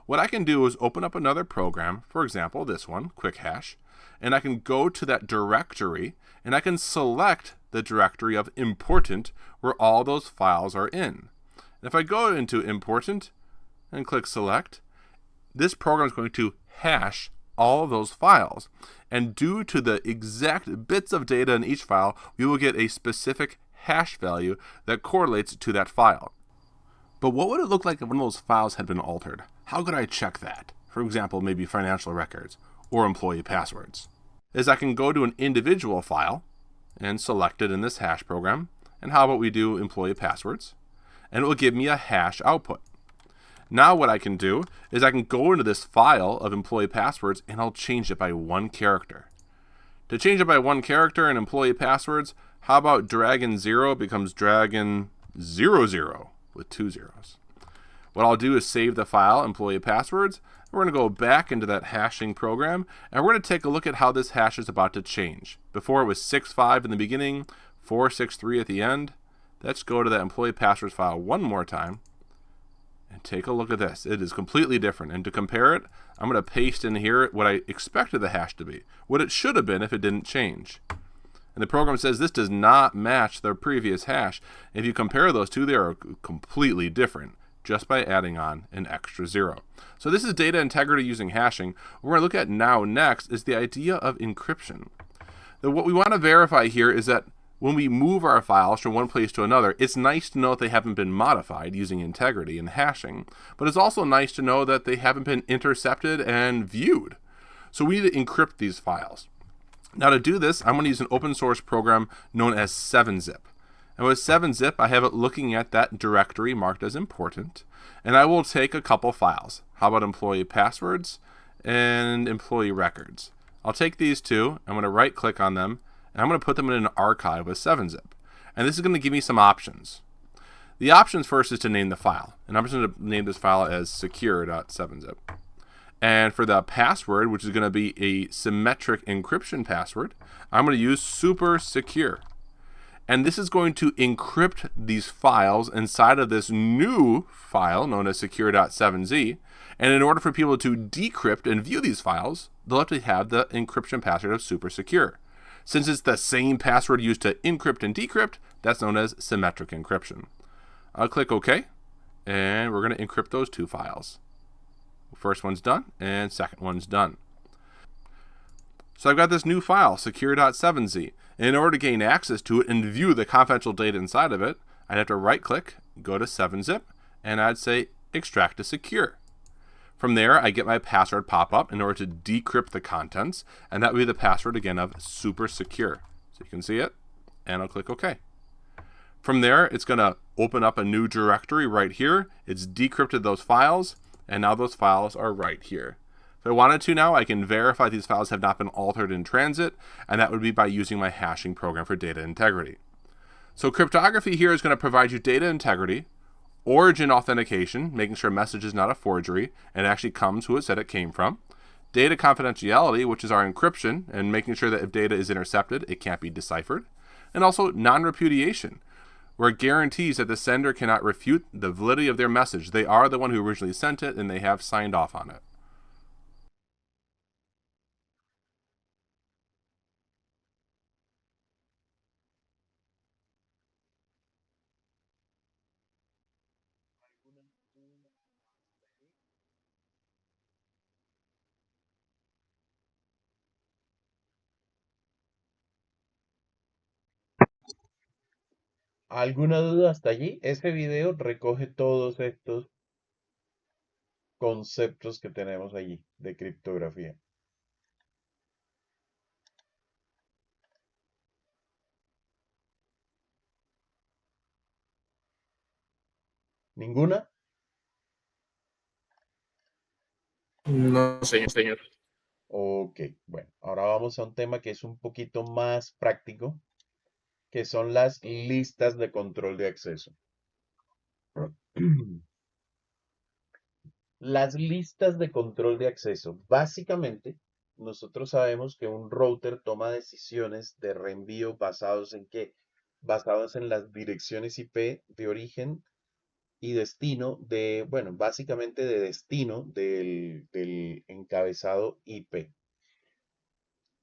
What I can do is open up another program, for example, this one, Quick Hash, and I can go to that directory and I can select the directory of important where all those files are in. And if I go into important and click select, this program is going to hash all of those files. And due to the exact bits of data in each file, we will get a specific hash value that correlates to that file. But what would it look like if one of those files had been altered? How could I check that? For example, maybe financial records or employee passwords. Is I can go to an individual file and select it in this hash program. And how about we do employee passwords? And it will give me a hash output. Now what I can do is I can go into this file of employee passwords and I'll change it by 1 character. To change it by 1 character in employee passwords, how about Dragon 0 becomes Dragon 00 with 2 zeros. What I'll do is save the file employee passwords. We're going to go back into that hashing program and we're going to take a look at how this hash is about to change. Before it was 6.5 in the beginning, 4.6.3 at the end. Let's go to that employee passwords file one more time. And take a look at this. It is completely different. And to compare it, I'm going to paste in here what I expected the hash to be, what it should have been if it didn't change. And the program says this does not match the previous hash. If you compare those two, they are completely different just by adding on an extra 0. So this is data integrity using hashing. What we're going to look at now next is the idea of encryption. What we want to verify here is that when we move our files from one place to another, it's nice to know that they haven't been modified using integrity and hashing, but it's also nice to know that they haven't been intercepted and viewed. So we need to encrypt these files. Now to do this, I'm going to use an open source program known as 7-Zip. And with 7-Zip, I have it looking at that directory marked as important, and I will take a couple files. How about employee passwords and employee records? I'll take these two, I'm going to right click on them, and I'm going to put them in an archive with 7-Zip. And this is going to give me some options. The options first is to name the file. And I'm just going to name this file as secure.7zip. And for the password, which is going to be a symmetric encryption password, I'm going to use super secure. And this is going to encrypt these files inside of this new file known as secure.7z. And in order for people to decrypt and view these files, they'll have to have the encryption password of super secure. Since it's the same password used to encrypt and decrypt, that's known as symmetric encryption. I'll click OK, and we're going to encrypt those 2 files. First one's done, and second one's done. So I've got this new file, secure.7z. And in order to gain access to it and view the confidential data inside of it, I'd have to right-click, go to 7-Zip, and I'd say extract to secure. From there, I get my password pop-up in order to decrypt the contents, and that would be the password, again, of super secure. So you can see it, and I'll click OK. From there, it's going to open up a new directory right here. It's decrypted those files, and now those files are right here. If I wanted to now, I can verify these files have not been altered in transit, and that would be by using my hashing program for data integrity. So cryptography here is going to provide you data integrity, origin authentication, making sure a message is not a forgery and actually comes who it said it came from, data confidentiality, which is our encryption and making sure that if data is intercepted, it can't be deciphered, and also non-repudiation, where it guarantees that the sender cannot refute the validity of their message. They are the one who originally sent it and they have signed off on it. ¿Alguna duda hasta allí? Este video recoge todos estos conceptos que tenemos allí de criptografía. ¿Ninguna? No, señor. Ok, bueno, ahora vamos a un tema que es un poquito más práctico, que son las listas de control de acceso. Las listas de control de acceso. Básicamente, nosotros sabemos que un router toma decisiones de reenvío basados en qué? Basados en las direcciones IP de origen y destino de, bueno, básicamente de destino del encabezado IP.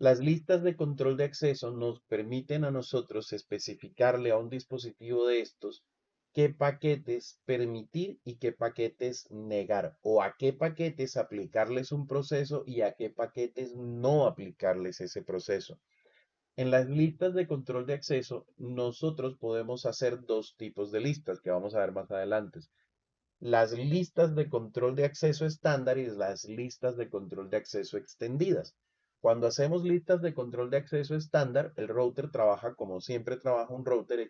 Las listas de control de acceso nos permiten a nosotros especificarle a un dispositivo de estos qué paquetes permitir y qué paquetes negar, o a qué paquetes aplicarles un proceso y a qué paquetes no aplicarles ese proceso. En las listas de control de acceso, nosotros podemos hacer dos tipos de listas que vamos a ver más adelante. Las listas de control de acceso estándar y las listas de control de acceso extendidas. Cuando hacemos listas de control de acceso estándar, el router trabaja como siempre trabaja un router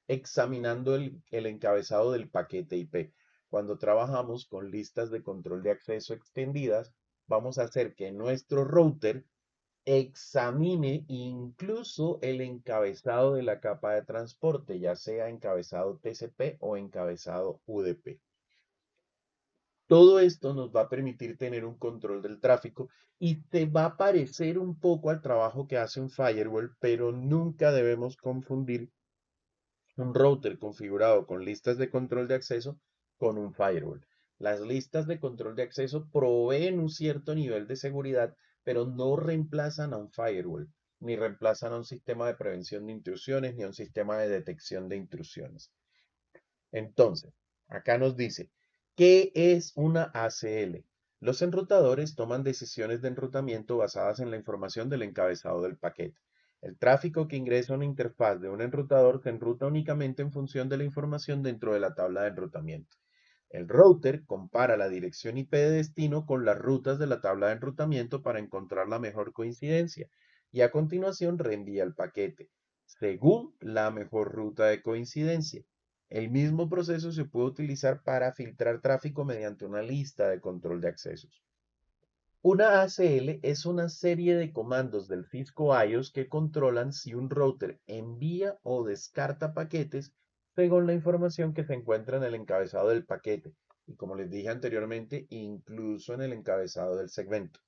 examinando el encabezado del paquete IP. Cuando trabajamos con listas de control de acceso extendidas, vamos a hacer que nuestro router examine incluso el encabezado de la capa de transporte, ya sea encabezado TCP o encabezado UDP. Todo esto nos va a permitir tener un control del tráfico y te va a parecer un poco al trabajo que hace un firewall, pero nunca debemos confundir un router configurado con listas de control de acceso con un firewall. Las listas de control de acceso proveen un cierto nivel de seguridad, pero no reemplazan a un firewall, ni reemplazan a un sistema de prevención de intrusiones, ni a un sistema de detección de intrusiones. Entonces, acá nos dice, ¿qué es una ACL? Los enrutadores toman decisiones de enrutamiento basadas en la información del encabezado del paquete. El tráfico que ingresa a una interfaz de un enrutador se enruta únicamente en función de la información dentro de la tabla de enrutamiento. El router compara la dirección IP de destino con las rutas de la tabla de enrutamiento para encontrar la mejor coincidencia y a continuación reenvía el paquete según la mejor ruta de coincidencia. El mismo proceso se puede utilizar para filtrar tráfico mediante una lista de control de accesos. Una ACL es una serie de comandos del Cisco IOS que controlan si un router envía o descarta paquetes según la información que se encuentra en el encabezado del paquete y, como les dije anteriormente, incluso en el encabezado del segmento.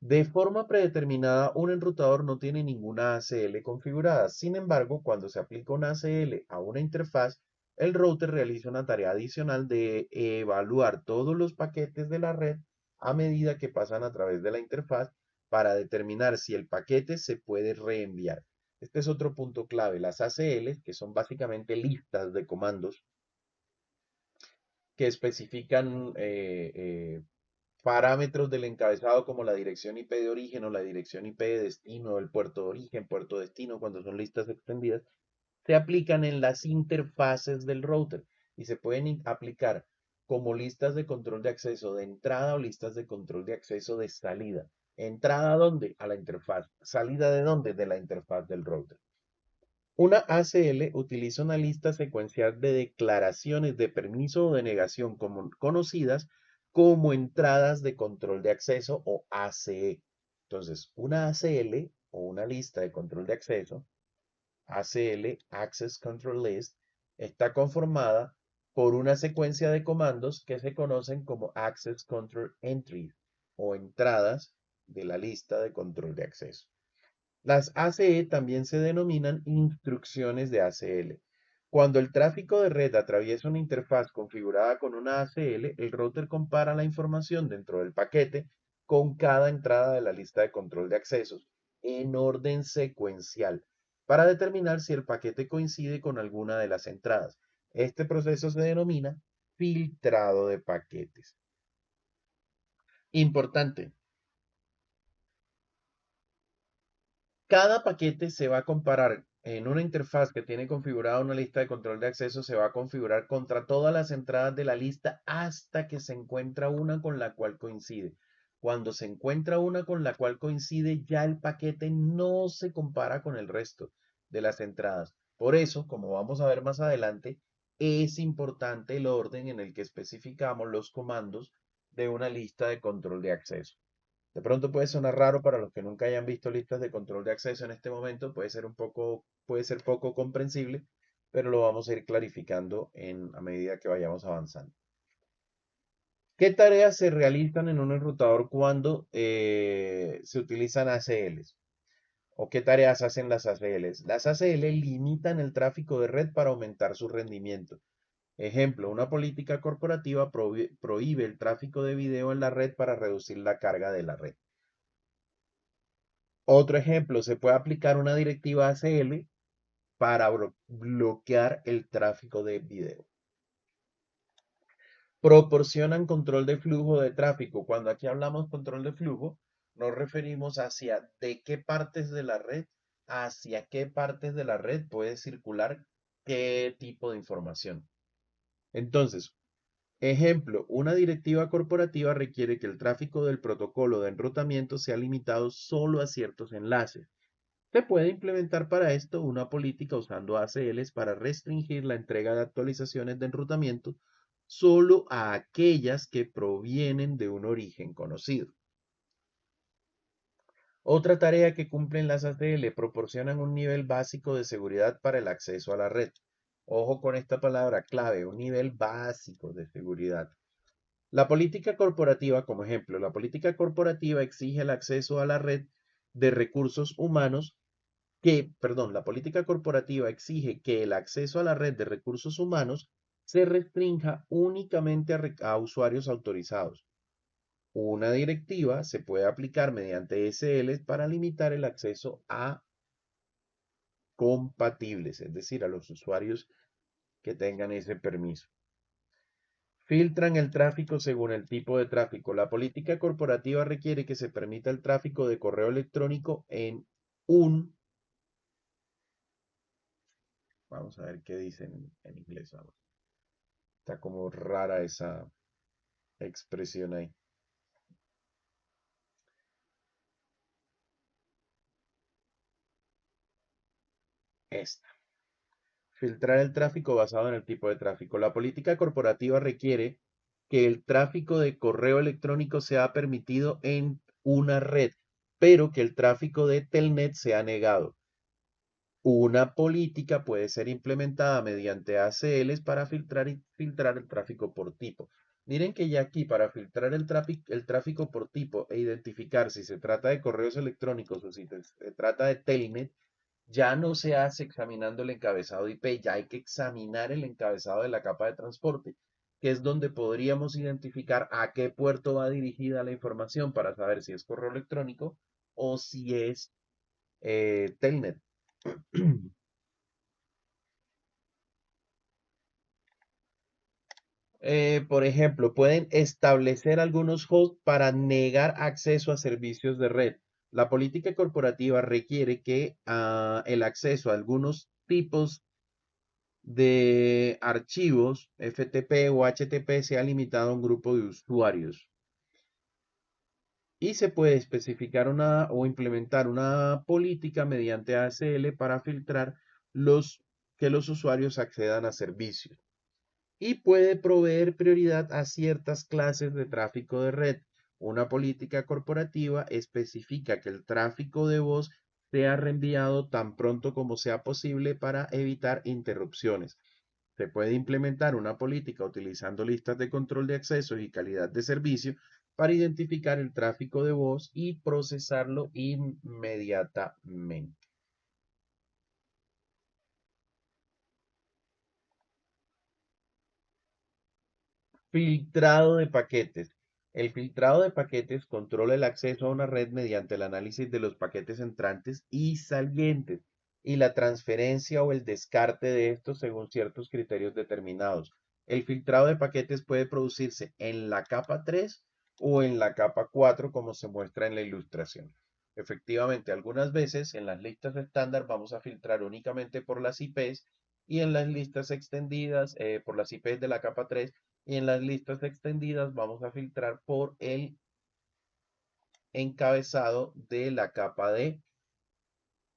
De forma predeterminada, un enrutador no tiene ninguna ACL configurada. Sin embargo, cuando se aplica una ACL a una interfaz, el router realiza una tarea adicional de evaluar todos los paquetes de la red a medida que pasan a través de la interfaz para determinar si el paquete se puede reenviar. Este es otro punto clave. Las ACLs, que son básicamente listas de comandos que especifican parámetros del encabezado como la dirección IP de origen o la dirección IP de destino, el puerto de origen, puerto de destino, cuando son listas extendidas, se aplican en las interfaces del router y se pueden aplicar como listas de control de acceso de entrada o listas de control de acceso de salida. ¿Entrada a dónde? A la interfaz. ¿Salida de dónde? De la interfaz del router. Una ACL utiliza una lista secuencial de declaraciones de permiso o de negación conocidas como entradas de control de acceso o ACE. Entonces, una ACL o una lista de control de acceso, ACL, Access Control List, está conformada por una secuencia de comandos que se conocen como Access Control Entries o entradas de la lista de control de acceso. Las ACE también se denominan instrucciones de ACL. Cuando el tráfico de red atraviesa una interfaz configurada con una ACL, el router compara la información dentro del paquete con cada entrada de la lista de control de accesos en orden secuencial para determinar si el paquete coincide con alguna de las entradas. Este proceso se denomina filtrado de paquetes. Importante. Cada paquete se va a comparar en una interfaz que tiene configurada una lista de control de acceso, se va a configurar contra todas las entradas de la lista hasta que se encuentra una con la cual coincide. Cuando se encuentra una con la cual coincide, ya el paquete no se compara con el resto de las entradas. Por eso, como vamos a ver más adelante, es importante el orden en el que especificamos los comandos de una lista de control de acceso. De pronto puede sonar raro para los que nunca hayan visto listas de control de acceso en este momento, puede ser poco comprensible, pero lo vamos a ir clarificando a medida que vayamos avanzando. ¿Qué tareas se realizan en un enrutador cuando se utilizan ACLs? ¿O qué tareas hacen las ACLs? Las ACL limitan el tráfico de red para aumentar su rendimiento. Ejemplo, una política corporativa prohíbe el tráfico de video en la red para reducir la carga de la red. Otro ejemplo, se puede aplicar una directiva ACL para bloquear el tráfico de video. Proporcionan control de flujo de tráfico. Cuando aquí hablamos control de flujo, nos referimos hacia de qué partes de la red, hacia qué partes de la red puede circular qué tipo de información. Entonces, ejemplo, una directiva corporativa requiere que el tráfico del protocolo de enrutamiento sea limitado solo a ciertos enlaces. Se puede implementar para esto una política usando ACLs para restringir la entrega de actualizaciones de enrutamiento solo a aquellas que provienen de un origen conocido. Otra tarea que cumplen las ACL proporcionan un nivel básico de seguridad para el acceso a la red. Ojo con esta palabra clave, un nivel básico de seguridad. La política corporativa, como ejemplo, la política corporativa exige el acceso a la red de recursos humanos la política corporativa exige que el acceso a la red de recursos humanos se restrinja únicamente a usuarios autorizados. Una directiva se puede aplicar mediante SLs para limitar el acceso a compatibles, es decir, a los usuarios que tengan ese permiso. Filtran el tráfico según el tipo de tráfico. La política corporativa requiere que se permita el tráfico de correo electrónico en Vamos a ver qué dicen en inglés ahora. Está como rara esa expresión ahí. Esta. Filtrar el tráfico basado en el tipo de tráfico. La política corporativa requiere que el tráfico de correo electrónico sea permitido en una red, pero que el tráfico de Telnet sea negado. Una política puede ser implementada mediante ACLs para filtrar el tráfico por tipo. Miren que ya aquí para filtrar el tráfico por tipo e identificar si se trata de correos electrónicos o si se trata de Telnet, ya no se hace examinando el encabezado IP, ya hay que examinar el encabezado de la capa de transporte, que es donde podríamos identificar a qué puerto va dirigida la información para saber si es correo electrónico o si es Telnet. Por ejemplo, pueden establecer algunos hosts para negar acceso a servicios de red. La política corporativa requiere que el acceso a algunos tipos de archivos FTP o HTTP sea limitado a un grupo de usuarios. Y se puede especificar o implementar una política mediante ACL para filtrar que los usuarios accedan a servicios. Y puede proveer prioridad a ciertas clases de tráfico de red. Una política corporativa especifica que el tráfico de voz sea reenviado tan pronto como sea posible para evitar interrupciones. Se puede implementar una política utilizando listas de control de acceso y calidad de servicio para identificar el tráfico de voz y procesarlo inmediatamente. Filtrado de paquetes. El filtrado de paquetes controla el acceso a una red mediante el análisis de los paquetes entrantes y salientes y la transferencia o el descarte de estos según ciertos criterios determinados. El filtrado de paquetes puede producirse en la capa 3 o en la capa 4, como se muestra en la ilustración. Efectivamente, algunas veces en las listas estándar vamos a filtrar únicamente por las IPs y en las listas extendidas por las IPs de la capa 3 y en las listas extendidas vamos a filtrar por el encabezado de la capa de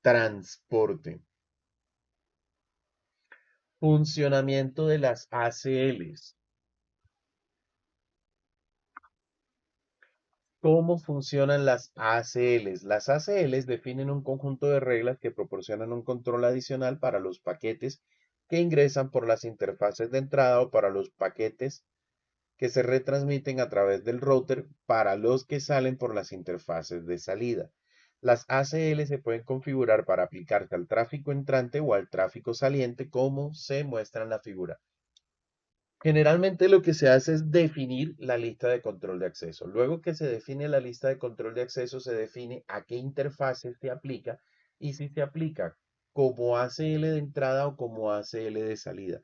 transporte. Funcionamiento de las ACLs. ¿Cómo funcionan las ACLs? Las ACLs definen un conjunto de reglas que proporcionan un control adicional para los paquetes que ingresan por las interfaces de entrada o para los paquetes que se retransmiten a través del router para los que salen por las interfaces de salida. Las ACL se pueden configurar para aplicarse al tráfico entrante o al tráfico saliente, como se muestra en la figura. Generalmente lo que se hace es definir la lista de control de acceso. Luego que se define la lista de control de acceso, se define a qué interfaces se aplica y si se aplica como ACL de entrada o como ACL de salida.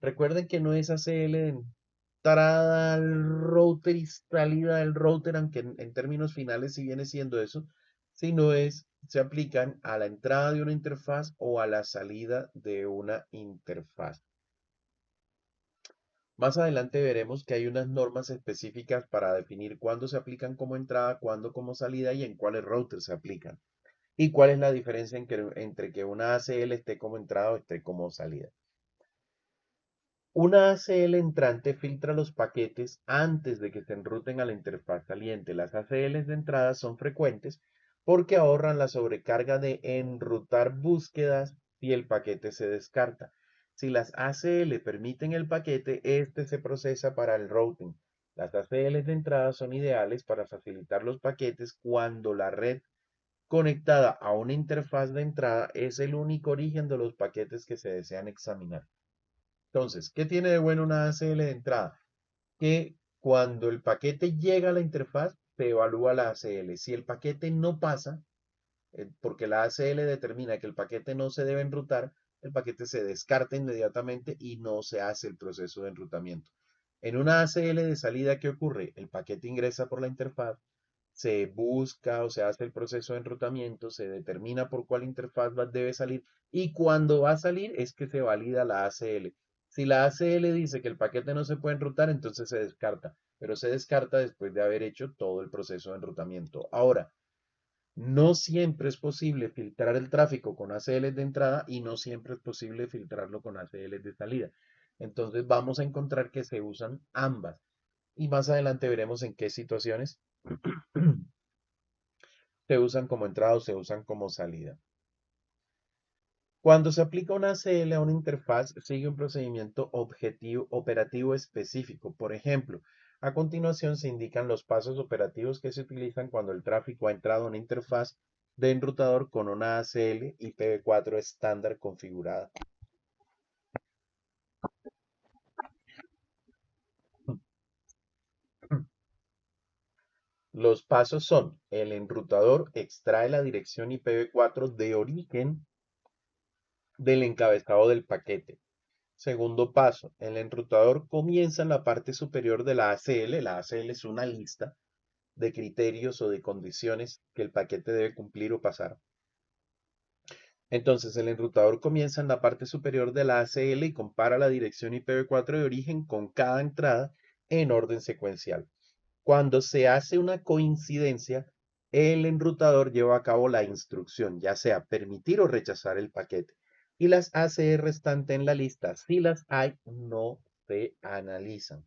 Recuerden que no es ACL de entrada al router y salida del router, aunque en términos finales sí viene siendo eso, sino se aplican a la entrada de una interfaz o a la salida de una interfaz. Más adelante veremos que hay unas normas específicas para definir cuándo se aplican como entrada, cuándo como salida y en cuáles routers se aplican. Y cuál es la diferencia entre que una ACL esté como entrada o esté como salida. Una ACL entrante filtra los paquetes antes de que se enruten a la interfaz saliente. Las ACLs de entrada son frecuentes porque ahorran la sobrecarga de enrutar búsquedas si el paquete se descarta. Si las ACL permiten el paquete, este se procesa para el routing. Las ACLs de entrada son ideales para facilitar los paquetes cuando la red conectada a una interfaz de entrada es el único origen de los paquetes que se desean examinar. Entonces, ¿qué tiene de bueno una ACL de entrada? Que cuando el paquete llega a la interfaz, se evalúa la ACL. Si el paquete no pasa, porque la ACL determina que el paquete no se debe enrutar, el paquete se descarta inmediatamente y no se hace el proceso de enrutamiento. En una ACL de salida, ¿qué ocurre? El paquete ingresa por la interfaz, se busca o se hace el proceso de enrutamiento, se determina por cuál interfaz debe salir y cuando va a salir es que se valida la ACL. Si la ACL dice que el paquete no se puede enrutar, entonces se descarta, pero se descarta después de haber hecho todo el proceso de enrutamiento. Ahora, no siempre es posible filtrar el tráfico con ACLs de entrada y no siempre es posible filtrarlo con ACLs de salida. Entonces vamos a encontrar que se usan ambas y más adelante veremos en qué situaciones se usan como entrada o se usan como salida. Cuando se aplica una ACL a una interfaz, sigue un procedimiento operativo específico. Por ejemplo, a continuación se indican los pasos operativos que se utilizan cuando el tráfico ha entrado a una interfaz de enrutador con una ACL IPv4 estándar configurada. Los pasos son: el enrutador extrae la dirección IPv4 de origen del encabezado del paquete. Segundo paso, el enrutador comienza en la parte superior de la ACL. La ACL es una lista de criterios o de condiciones que el paquete debe cumplir o pasar. Entonces el enrutador comienza en la parte superior de la ACL y compara la dirección IPv4 de origen con cada entrada en orden secuencial. Cuando se hace una coincidencia, el enrutador lleva a cabo la instrucción, ya sea permitir o rechazar el paquete. Y las ACE restantes en la lista, si las hay, no se analizan.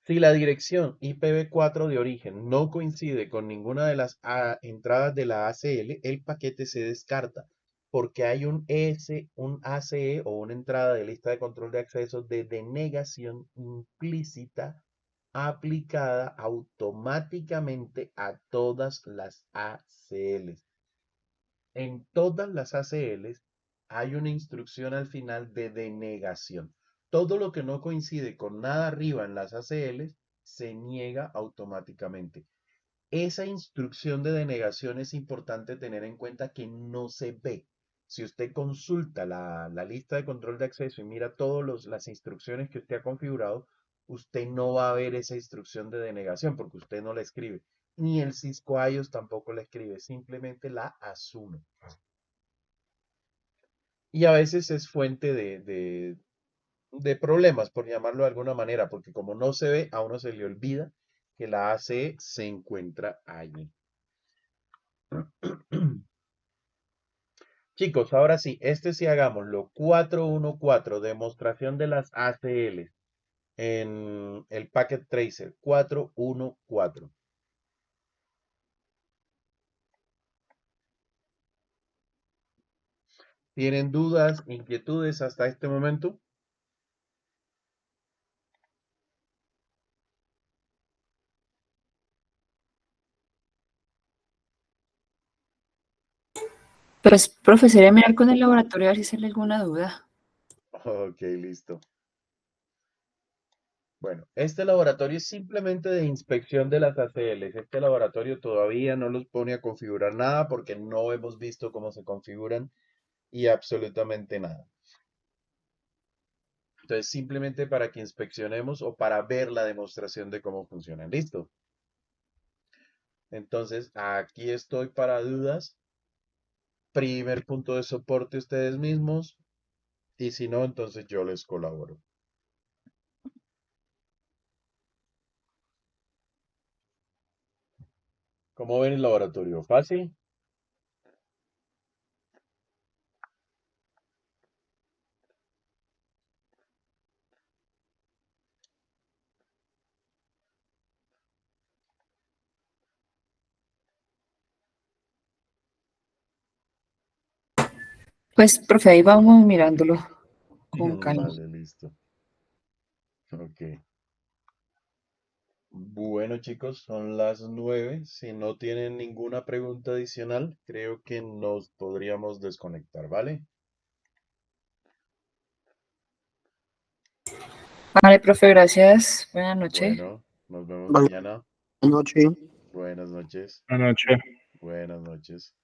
Si la dirección IPv4 de origen no coincide con ninguna de las entradas de la ACL, el paquete se descarta porque hay un ACE o una entrada de lista de control de acceso de denegación implícita aplicada automáticamente a todas las ACLs. En todas las ACLs hay una instrucción al final de denegación. Todo lo que no coincide con nada arriba en las ACLs se niega automáticamente. Esa instrucción de denegación es importante tener en cuenta que no se ve. Si usted consulta la lista de control de acceso y mira todas las instrucciones que usted ha configurado, usted no va a ver esa instrucción de denegación porque usted no la escribe. Ni el Cisco iOS tampoco la escribe, simplemente la asume. Y a veces es fuente de problemas, por llamarlo de alguna manera, porque como no se ve, a uno se le olvida que la ACE se encuentra allí. Chicos, ahora sí, sí hagámoslo. 414, demostración de las ACL en el Packet Tracer. 414. ¿Tienen dudas, inquietudes hasta este momento? Pues, profe, sería mirar con el laboratorio a ver si sale alguna duda. Ok, listo. Bueno, este laboratorio es simplemente de inspección de las ACLs. Este laboratorio todavía no los pone a configurar nada porque no hemos visto cómo se configuran y absolutamente nada. Entonces, simplemente para que inspeccionemos o para ver la demostración de cómo funcionan. ¿Listo? Entonces, aquí estoy para dudas. Primer punto de soporte ustedes mismos. Y si no, entonces yo les colaboro. ¿Cómo ven el laboratorio? ¿Fácil? Pues, profe, ahí vamos mirándolo con calma. Vale, listo. Ok. Bueno, chicos, son las 9. Si no tienen ninguna pregunta adicional, creo que nos podríamos desconectar, ¿vale? Vale, profe, gracias. Buenas noches. Bueno, nos vemos Vale. mañana. Buenas noches. Buenas noches. Buenas noches. Buenas noches.